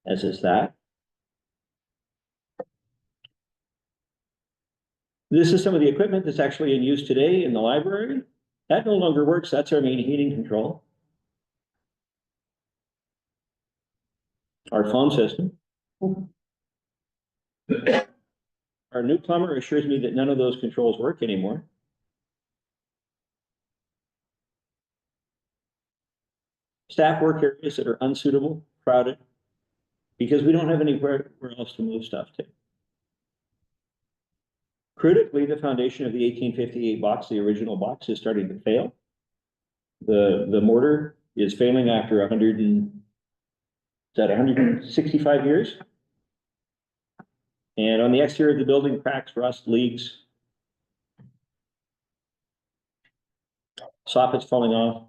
as is that. This is some of the equipment that's actually in use today in the library. That no longer works. That's our main heating control. Our phone system. Our new plumber assures me that none of those controls work anymore. Staff work areas that are unsuitable, crowded, because we don't have anywhere else to move stuff to. Critically, the foundation of the 1858 box, the original box, is starting to fail. The mortar is failing after 165 years? And on the exterior of the building, cracks, rust, leaks, soffits falling off,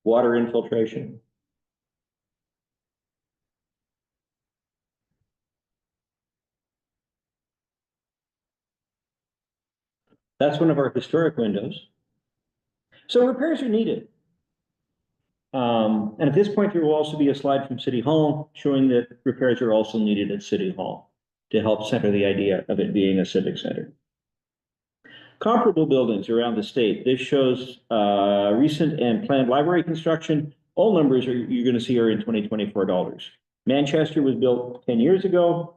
water infiltration. That's one of our historic windows. So repairs are needed. And at this point, there will also be a slide from City Hall showing that repairs are also needed at City Hall to help center the idea of it being a civic center. Comparable buildings around the state. This shows recent and planned library construction. All numbers you're going to see are in 2024 dollars. Manchester was built 10 years ago.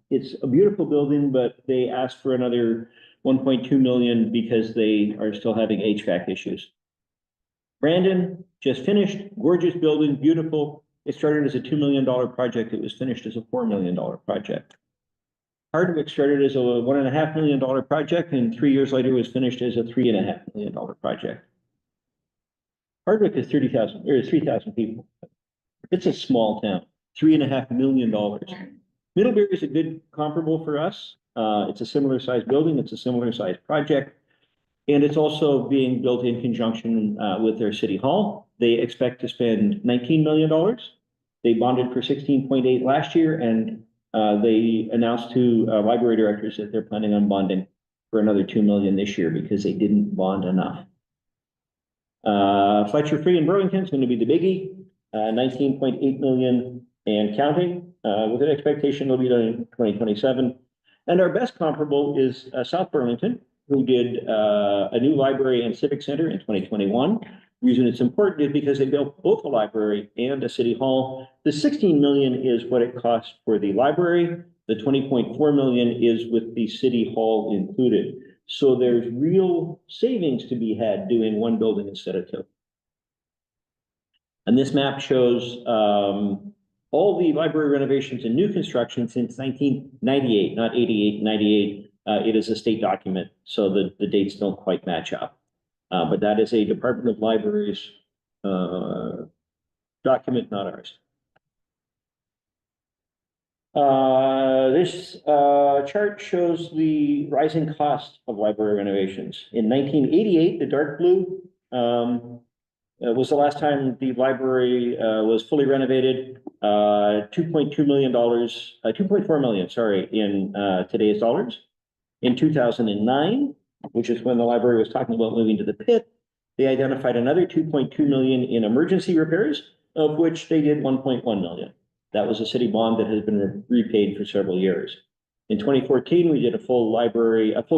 It's a beautiful building, but they asked for another 1.2 million because they are still having HVAC issues. Brandon just finished, gorgeous building, beautiful. It started as a $2 million project. It was finished as a $4 million project. Hardwick started as a $1.5 million project, and 3 years later was finished as a $3.5 million project. Hardwick is 3,000 people. It's a small town, $3.5 million. Middlebury is a good comparable for us. It's a similar size building. It's a similar size project. And it's also being built in conjunction with their city hall. They expect to spend $19 million. They bonded for 16.8 last year, and they announced to library directors that they're planning on bonding for another 2 million this year because they didn't bond enough. Fletcher Free in Burlington is going to be the biggie, 19.8 million and counting, with an expectation it'll be done in 2027. And our best comparable is South Burlington, who did a new library and civic center in 2021. The reason it's important is because they built both a library and a city hall. The 16 million is what it costs for the library. The 20.4 million is with the city hall included. So there's real savings to be had doing one building instead of two. And this map shows all the library renovations and new construction since 1998, not 88, 98. It is a state document, so the dates don't quite match up. But that is a Department of Libraries document, not ours. This chart shows the rising cost of library renovations. In 1988, the dark blue was the last time the library was fully renovated. $2.2 million, 2.4 million, sorry, in today's dollars. In 2009, which is when the library was talking about moving to the pit, they identified another 2.2 million in emergency repairs, of which they did 1.1 million. That was a city bond that has been repaid for several years. In 2014, we did a full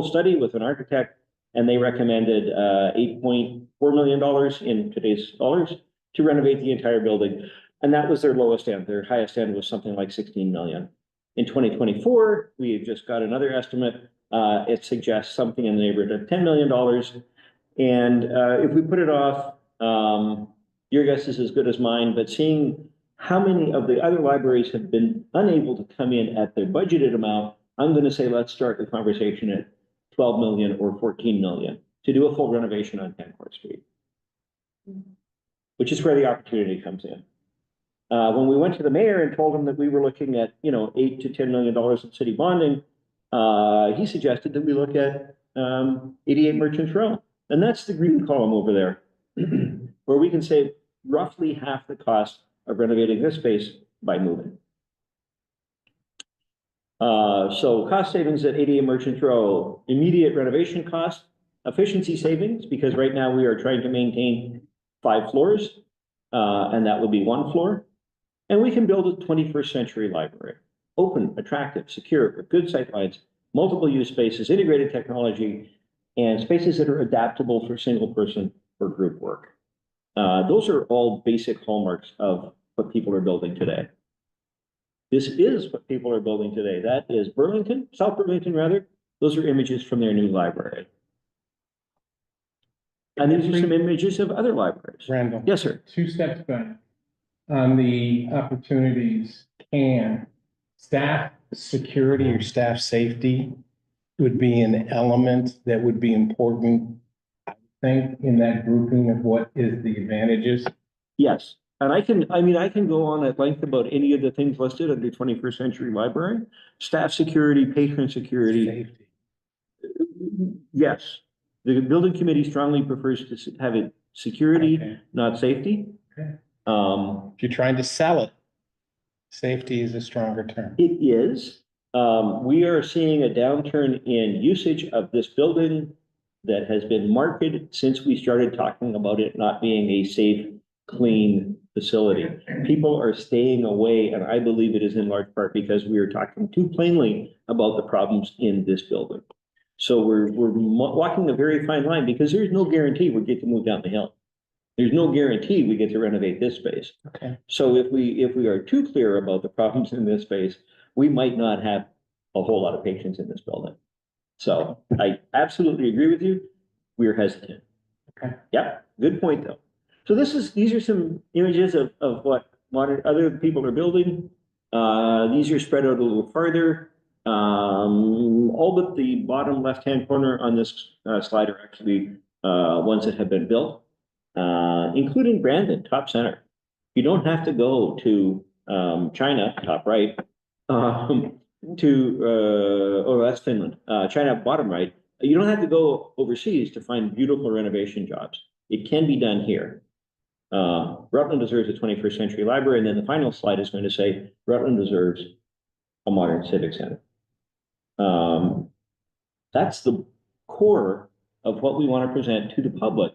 study with an architect, and they recommended $8.4 million in today's dollars to renovate the entire building. And that was their lowest end. Their highest end was something like 16 million. In 2024, we have just got another estimate. It suggests something in the neighborhood of $10 million. And if we put it off, your guess is as good as mine, but seeing how many of the other libraries have been unable to come in at their budgeted amount, I'm going to say let's start the conversation at 12 million or 14 million to do a full renovation on 10 Court Street, which is where the opportunity comes in. When we went to the mayor and told him that we were looking at, $8 to $10 million in city bonding, he suggested that we look at 88 Merchants Row. And that's the green column over there, where we can save roughly half the cost of renovating this space by moving. So cost savings at 88 Merchants Row, immediate renovation cost, efficiency savings, because right now we are trying to maintain 5 floors, and that would be 1 floor. And we can build a 21st century library, open, attractive, secure, with good sightlines, multiple use spaces, integrated technology, and spaces that are adaptable for single person or group work. Those are all basic hallmarks of what people are building today. This is what people are building today. That is Burlington, South Burlington rather. Those are images from their new library. And these are some images of other libraries. Randall. Yes, sir. 2 steps back. On the opportunities, can staff security or staff safety would be an element that would be important, I think, in that grouping of what is the advantages? Yes. And I can go on at length about any of the things listed under 21st century library. Staff security, patron security. Safety. Yes. The building committee strongly prefers to have it security, Okay. not safety. Okay. If you're trying to sell it, safety is a stronger term. It is. We are seeing a downturn in usage of this building that has been marked since we started talking about it not being a safe clean facility. People are staying away, and I believe it is in large part because we are talking too plainly about the problems in this building. So we're walking a very fine line because there's no guarantee we get to move down the hill. There's no guarantee we get to renovate this space. Okay. So if we are too clear about the problems in this space, we might not have a whole lot of patrons in this building. So I absolutely agree with you. We're hesitant. Okay. Yeah, good point though. So these are some images of what modern other people are building. These are spread out a little farther. All but the bottom left-hand corner on this slide are actually ones that have been built, including Brandon, top center. You don't have to go to China, top right, that's Finland. China, bottom right. You don't have to go overseas to find beautiful renovation jobs. It can be done here. Rutland deserves a 21st century library, and then the final slide is going to say Rutland deserves a modern civic center. That's the core of what we want to present to the public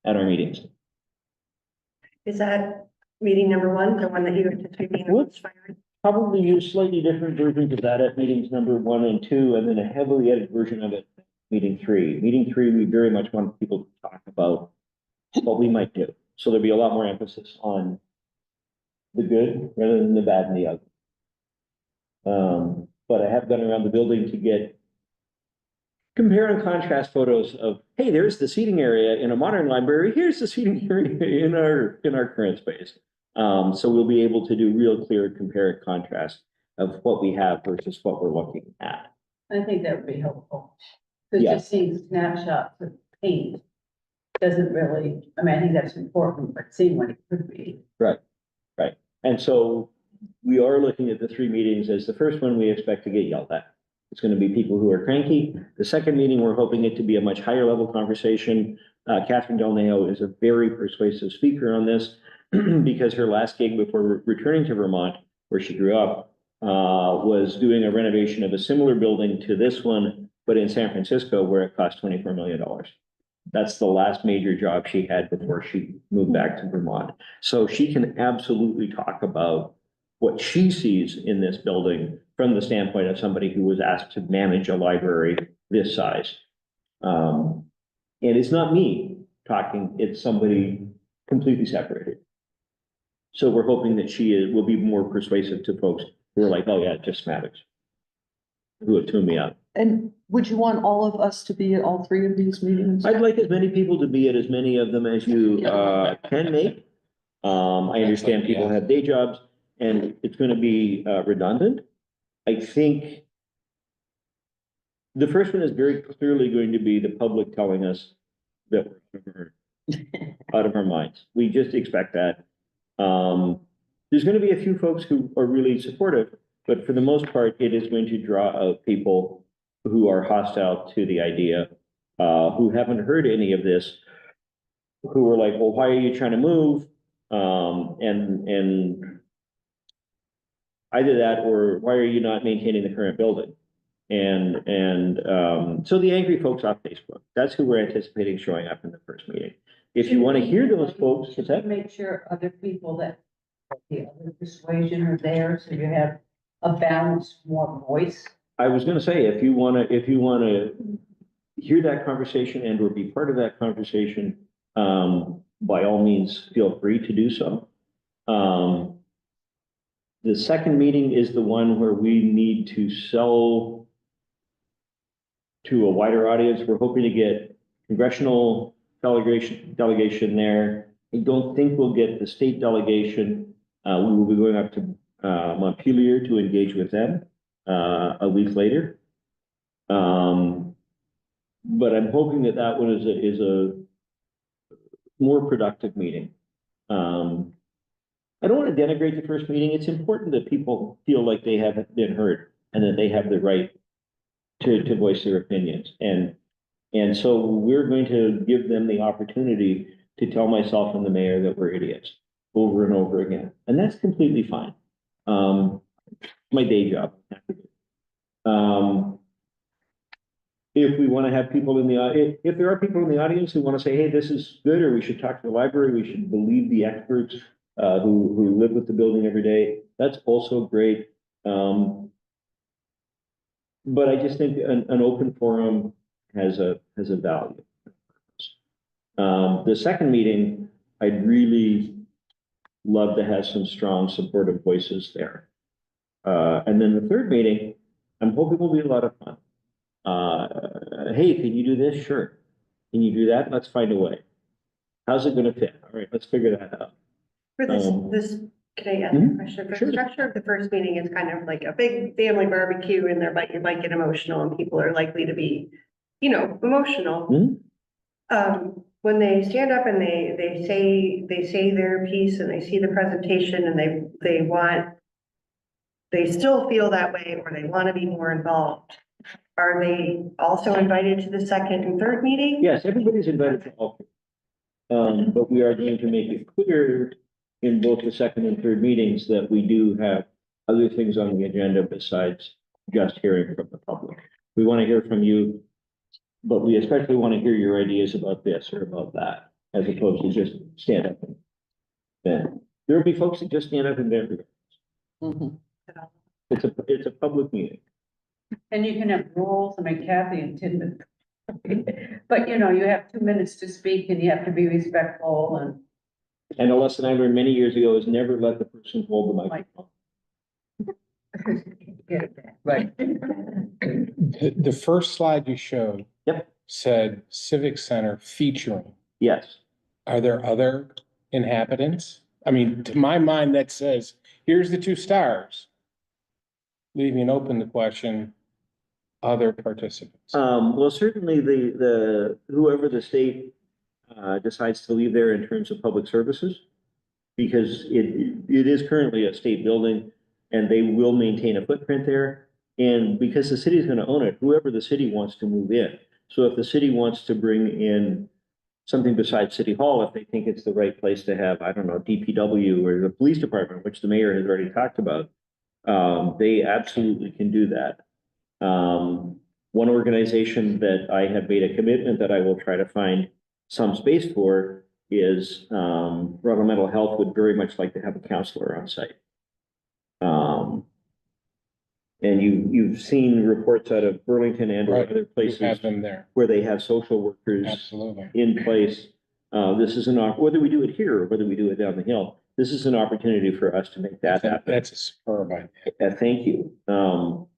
at our meetings. Is that meeting number one, the one that you anticipate being the most fiery? Probably use slightly different versions of that at meetings number 1 and 2, and then a heavily edited version of it, meeting 3. Meeting 3, we very much want people to talk about what we might do. So there'll be a lot more emphasis on the good rather than the bad and the ugly. But I have gone around the building to get compare and contrast photos of, hey, there's the seating area in a modern library. Here's the seating area in our current space. So we'll be able to do real clear compare and contrast of what we have versus what we're looking at. I think that would be helpful. Because Yeah. just seeing snapshots of paint doesn't really, I mean, I think that's important, but seeing what it could be. Right. And so we are looking at the 3 meetings as the first one we expect to get yelled at. It's going to be people who are cranky. The second meeting, we're hoping it to be a much higher level conversation. Catherine Del Neo is a very persuasive speaker on this because her last gig before returning to Vermont, where she grew up, was doing a renovation of a similar building to this one, but in San Francisco, where it cost $24 million. That's the last major job she had before she moved back to Vermont. So she can absolutely talk about what she sees in this building from the standpoint of somebody who was asked to manage a library this size. And it's not me talking, it's somebody completely separated. So we're hoping that will be more persuasive to folks who are like, oh yeah, it just matters. Who have tuned me out. And would you want all of us to be at all 3 of these meetings? I'd like as many people to be at as many of them as you can make. I understand people have day jobs and it's going to be redundant. I think the first one is very clearly going to be the public telling us that we're out of our minds. We just expect that. There's going to be a few folks who are really supportive, but for the most part, it is going to draw out people who are hostile to the idea, who haven't heard any of this, who are like, well, why are you trying to move? And either that or why are you not maintaining the current building? So the angry folks off Facebook, that's who we're anticipating showing up in the first meeting. If you want to hear those folks, what's that? Make sure other people that, the other persuasion are there, so you have a balanced, more voice. I was gonna say, if you wanna hear that conversation and or be part of that conversation, by all means, feel free to do so. The second meeting is the one where we need to sell to a wider audience. We're hoping to get congressional delegation there. I don't think we'll get the state delegation. We will be going up to Montpelier to engage with them a week later. But I'm hoping that one is a more productive meeting. I don't want to denigrate the first meeting. It's important that people feel like they have been heard and that they have the right to voice their opinions. And so we're going to give them the opportunity to tell myself and the mayor that we're idiots over and over again. And that's completely fine. My day job. if we want to have people in the, if there are people in the audience who want to say, hey, this is good, or we should talk to the library, we should believe the experts who live with the building every day, that's also great. But I just think an open forum has a value. The second meeting, I'd really love to have some strong supportive voices there. And then the third meeting, I'm hoping will be a lot of fun. Hey, can you do this? Sure. Can you do that? Let's find a way. How's it gonna fit? All right, let's figure that out. For this, can I ask a question? For sure. the structure of the first meeting is kind of like a big family barbecue and it might get emotional and people are likely to be, emotional. When they stand up and they say their piece and they see the presentation and they still feel that way or they want to be more involved. Are they also invited to the second and third meeting? Yes, everybody's invited to all. But we are going to make it clear in both the second and third meetings that we do have other things on the agenda besides just hearing from the public. We want to hear from you, but we especially want to hear your ideas about this or about that, as opposed to just stand up. Then there will be folks that just stand up and bend. It's a public meeting. And you can have rules, I mean Kathy and Tim. But you have 2 minutes to speak and you have to be respectful And a lesson I learned many years ago is never let the person hold the microphone. Right. The first slide you showed. Yep. Said Civic Center featuring. Yes. Are there other inhabitants? I mean, to my mind, that says, here's the 2 stars. Leaving open the question, other participants. Well, certainly the whoever the state decides to leave there in terms of public services, because it is currently a state building and they will maintain a footprint there. And because the city is going to own it, whoever the city wants to move in. So if the city wants to bring in something besides City Hall, if they think it's the right place to have, I don't know, DPW or the police department, which the mayor has already talked about, they absolutely can do that. One organization that I have made a commitment that I will try to find some space for is Rutland Mental Health would very much like to have a counselor on site. And you've seen reports out of Burlington and Right. other places Have them there. where they have social workers Absolutely. in place. This is whether we do it here or whether we do it down the hill, this is an opportunity for us to make that happen. That's a superb idea. Thank you.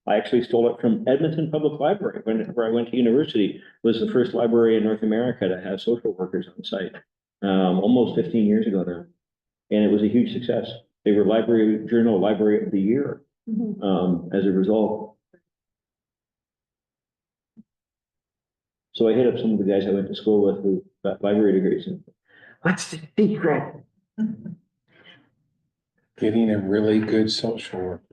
I actually stole it from Edmonton Public Library where I went to university. It was the first library in North America to have social workers on site, almost 15 years ago now. And it was a huge success. They were Library Journal Library of the Year as a result. So I hit up some of the guys I went to school with who got library degrees. And what's the secret? Getting a really good social worker.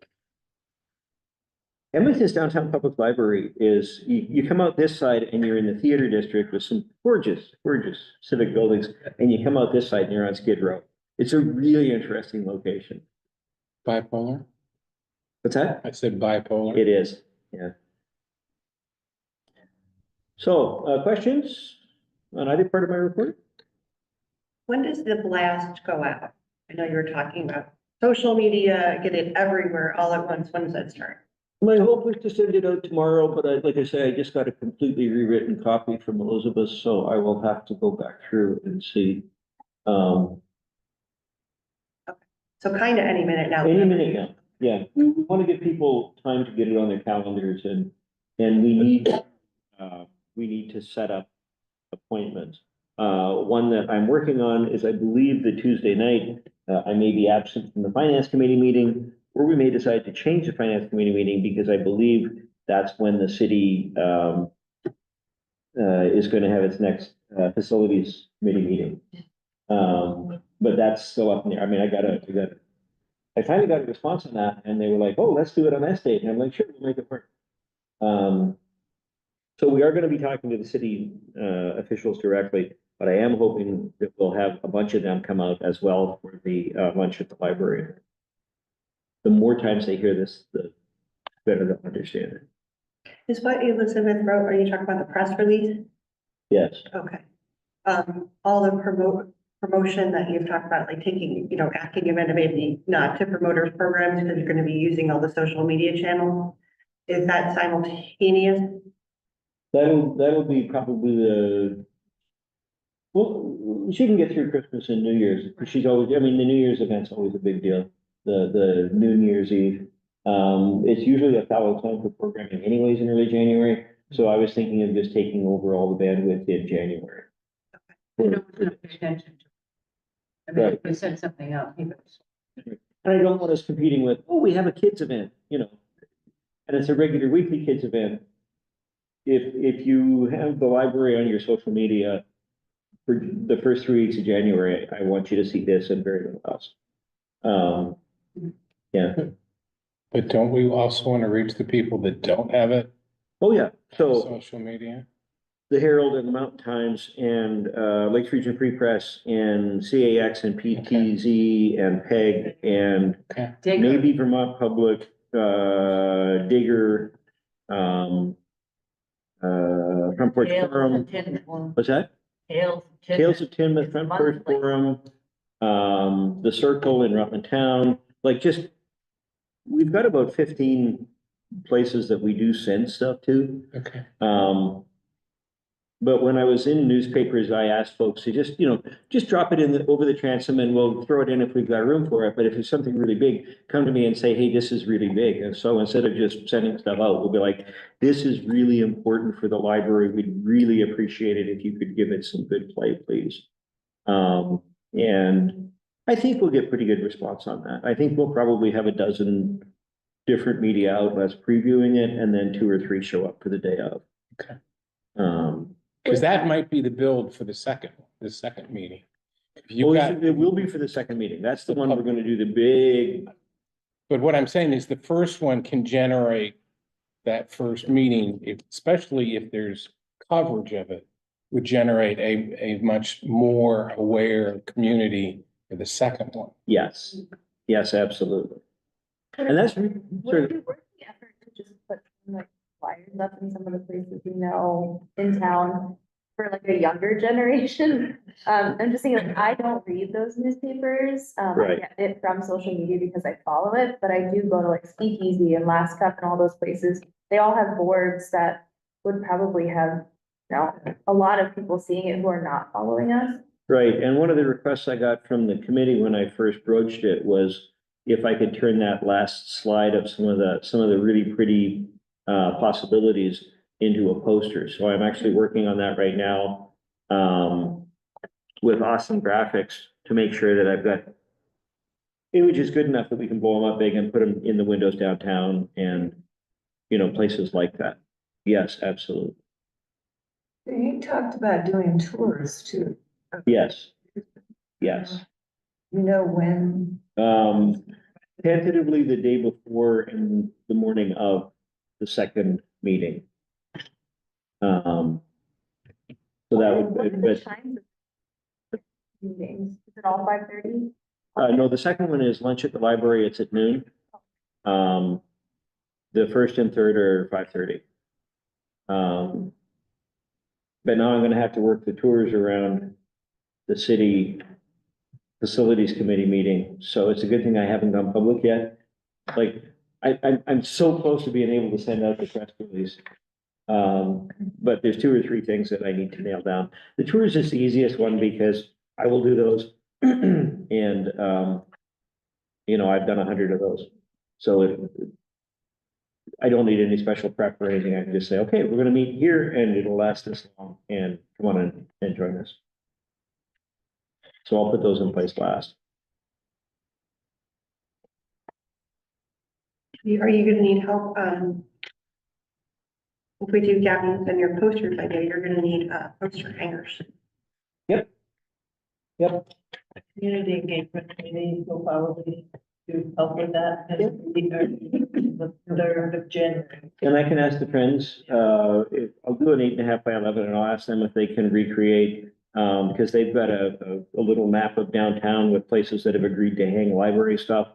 Edmonton's downtown public library is, you come out this side and you're in the theater district with some gorgeous, gorgeous civic buildings. And you come out this side and you're on Skid Row. It's a really interesting location. Bipolar? What's that? I said bipolar. It is, yeah. So, questions on either part of my report? When does the blast go out? I know you were talking about social media, get it everywhere all at once. When does that start? My hope was to send it out tomorrow, but like I say, I just got a completely rewritten copy from Elizabeth, so I will have to go back through and see. So kind of any minute now. Any minute now, yeah. We want to give people time to get it on their calendars and we need to set up appointments. One that I'm working on is, I believe, the Tuesday night, I may be absent from the finance committee meeting, or we may decide to change the finance committee meeting because I believe that's when the city is going to have its next facilities committee meeting. But that's still up in the air. I mean, I finally got a response on that and they were like, oh, let's do it on that date. And I'm like, sure, we'll make it work. So we are going to be talking to the city officials directly, but I am hoping that we'll have a bunch of them come out as well for the lunch at the library. The more times they hear this, the better they'll understand it. Is what Elizabeth wrote, are you talking about the press release? Yes. Okay. All the promotion that you've talked about, like taking, asking your vendor maybe not to promoters programs because you're gonna be using all the social media channels. Is that simultaneous? That'll be probably well, she can get through Christmas and New Year's, because she's always, I mean, the New Year's event's always a big deal. The New Year's Eve. It's usually a fallow time for programming anyways in early January, so I was thinking of just taking over all the bandwidth in January. You know, we're gonna pay attention to. I mean, if we send something out, he goes, And I don't want us competing with, oh, we have a kids event, and it's a regular weekly kids event. If you have the library on your social media for the first 3 weeks of January, I want you to see this and very little else. Yeah. But don't we also want to reach the people that don't have it Oh, yeah. on So social media? the Herald and the Mountain Times and Lakes Region Free Press and CAX and PTZ and PEG and Okay, Digger. maybe Vermont Public, Digger, Front Porch Tales Forum. of Tinmouth. What's that? Tales of Tinmouth. Tales of Tinmouth, Front Porch Monthly. Forum, The Circle in Rutland Town, we've got about 15 places that we do send stuff to. okay. But when I was in newspapers, I asked folks to just drop it over the transom and we'll throw it in if we've got room for it. But if it's something really big, come to me and say, hey, this is really big. And so instead of just sending stuff out, we'll be like, this is really important for the library. We'd really appreciate it if you could give it some good play, please. And I think we'll get pretty good response on that. I think we'll probably have a dozen different media outlets previewing it and then 2 or 3 show up for the day of. Okay. Um, Because that might be the build for the second meeting. If you Well, got, it will be for the second meeting. That's the one we're gonna do the big, but what I'm saying is the first one can generate that first meeting, especially if there's coverage of it, would generate a much more aware community for the second one. yes, absolutely. And that's, Would it be worth the effort to just put some, like flyers up in some of the places in town for like a younger generation? I'm just thinking, like, I don't read those newspapers. I Right. get it from social media because I follow it, but I do go to like Speakeasy and Last Cup and all those places. They all have boards that would probably have, a lot of people seeing it who are not following us. right, and one of the requests I got from the committee when I first broached it was if I could turn that last slide of some of the really pretty possibilities into a poster. So I'm actually working on that right now with awesome graphics to make sure that I've got images good enough that we can blow them up big and put them in the windows downtown and, places like that. Yes, absolutely. You talked about doing tours too. Yes. When? Tentatively the day before and the morning of the second meeting. So that What are would, the but, times of meetings? Is it all 5:30? no, the second one is lunch at the library. It's at noon. The first and third are 5:30. But now I'm gonna have to work the tours around the city facilities committee meeting. So it's a good thing I haven't gone public yet. Like, I'm so close to being able to send out the press release. But there's 2 or 3 things that I need to nail down. The tour is just the easiest one because I will do those. And, I've done 100 of those. So I don't need any special prep or anything. I can just say, okay, we're gonna meet here and it'll last this long and come on and join us. So I'll put those in place last. Are you gonna need help, if we do gavins and your posters, I know you're gonna need, poster hangers. Yep. Community engagement committee will probably do help with that. The 3rd of January. And I can ask the Friends, I'll do an 8.5 by 11 and I'll ask them if they can recreate, because they've got a little map of downtown with places that have agreed to hang library stuff,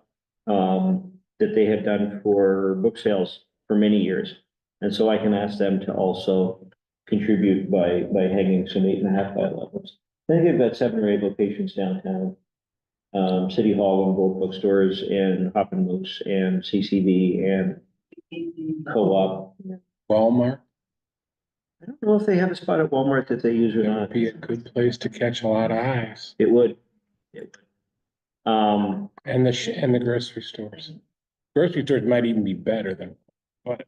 that they have done for book sales for many years. And so I can ask them to also contribute by hanging some 8.5 by 11s. I think they've got 7 or 8 locations downtown. City Hall and both bookstores and Hop and Moose and CCD and Co-op. Walmart I don't know if they have a spot at Walmart that they use or would not. be a good place to catch a lot of eyes. It would. It would. And the grocery stores. Grocery stores might even be better than, but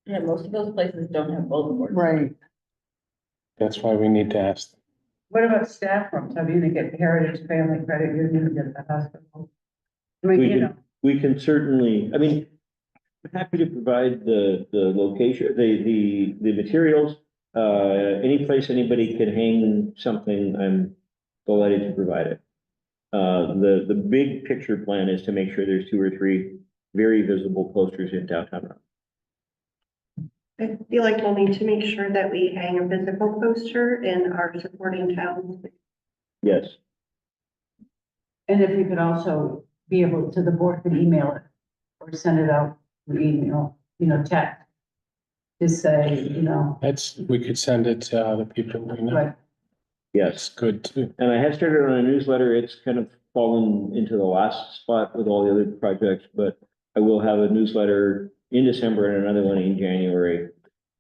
Yeah, most of those places don't have bulletin boards. Right. that's why we need to ask them. What about staff rooms? Have you to get Heritage Family Credit Union at the hospital? I mean, you know, We can certainly, I mean, I'm happy to provide the location, the materials. Any place anybody can hang something, I'm delighted to provide it. The big picture plan is to make sure there's 2 or 3 very visible posters in downtown. I feel like we'll need to make sure that we hang a physical poster in our supporting towns. Yes, and if you could also be able to, the board could email it or send it out through email, text. To say, We could send it to other people we know. right, yes. That's good too. And I have started on a newsletter. It's kind of fallen into the last spot with all the other projects, but I will have a newsletter in December and another one in January.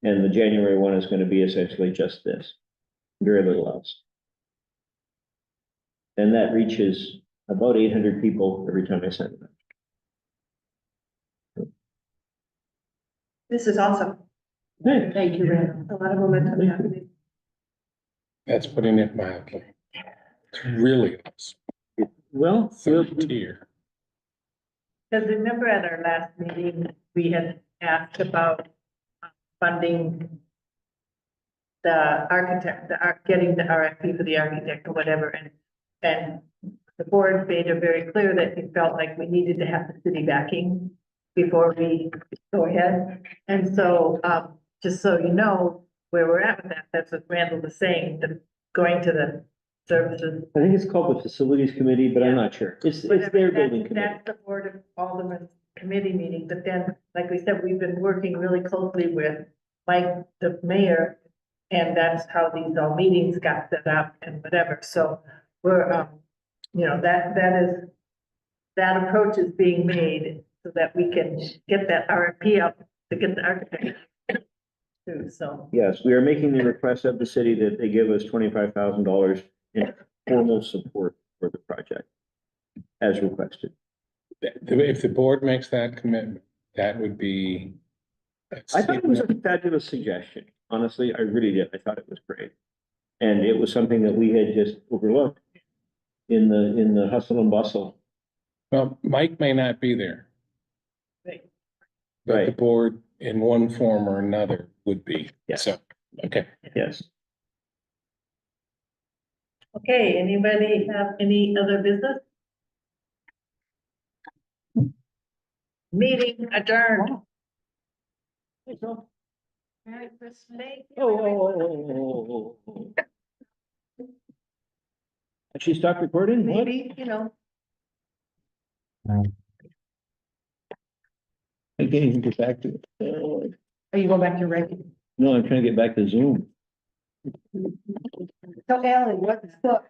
And the January one is going to be essentially just this, very little else. And that reaches about 800 people every time I send it. This is awesome. thank you, Randall. A lot of momentum happening. That's putting it mildly. It's really awesome. Well, Third tier. Because remember at our last meeting, we had asked about funding the architect, getting the RFP for the architect or whatever, and the board made it very clear that it felt like we needed to have the city backing before we go ahead. And so, just so you know where we're at with that, that's what Randall was saying, the going to the services. I think it's called the Facilities Committee, but I'm not sure. It's their Whatever, building committee. that's the board of Alderman's committee meeting, but then, like we said, we've been working really closely with Mike, the mayor, and that's how these all meetings got set up and whatever, so we're, that approach is being made so that we can get that RFP up to get the architect too, so. Yes, we are making the request of the city that they give us $25,000 in formal support for the project as requested. If the board makes that commitment, that would be. I thought it was a fabulous suggestion. Honestly, I really did. I thought it was great. And it was something that we had just overlooked in the hustle and bustle. Well, Mike may not be there. Right. But the Right. board in one form or another would be, Yeah. so, okay. Yes. Okay, anybody have any other business? Meeting adjourned. Merry Christmas. Thank you. Oh. She stopped recording? What? Maybe, I can't even get back to it. Oh, Are you going back to regular? no, I'm trying to get back to Zoom. So Ally, what's the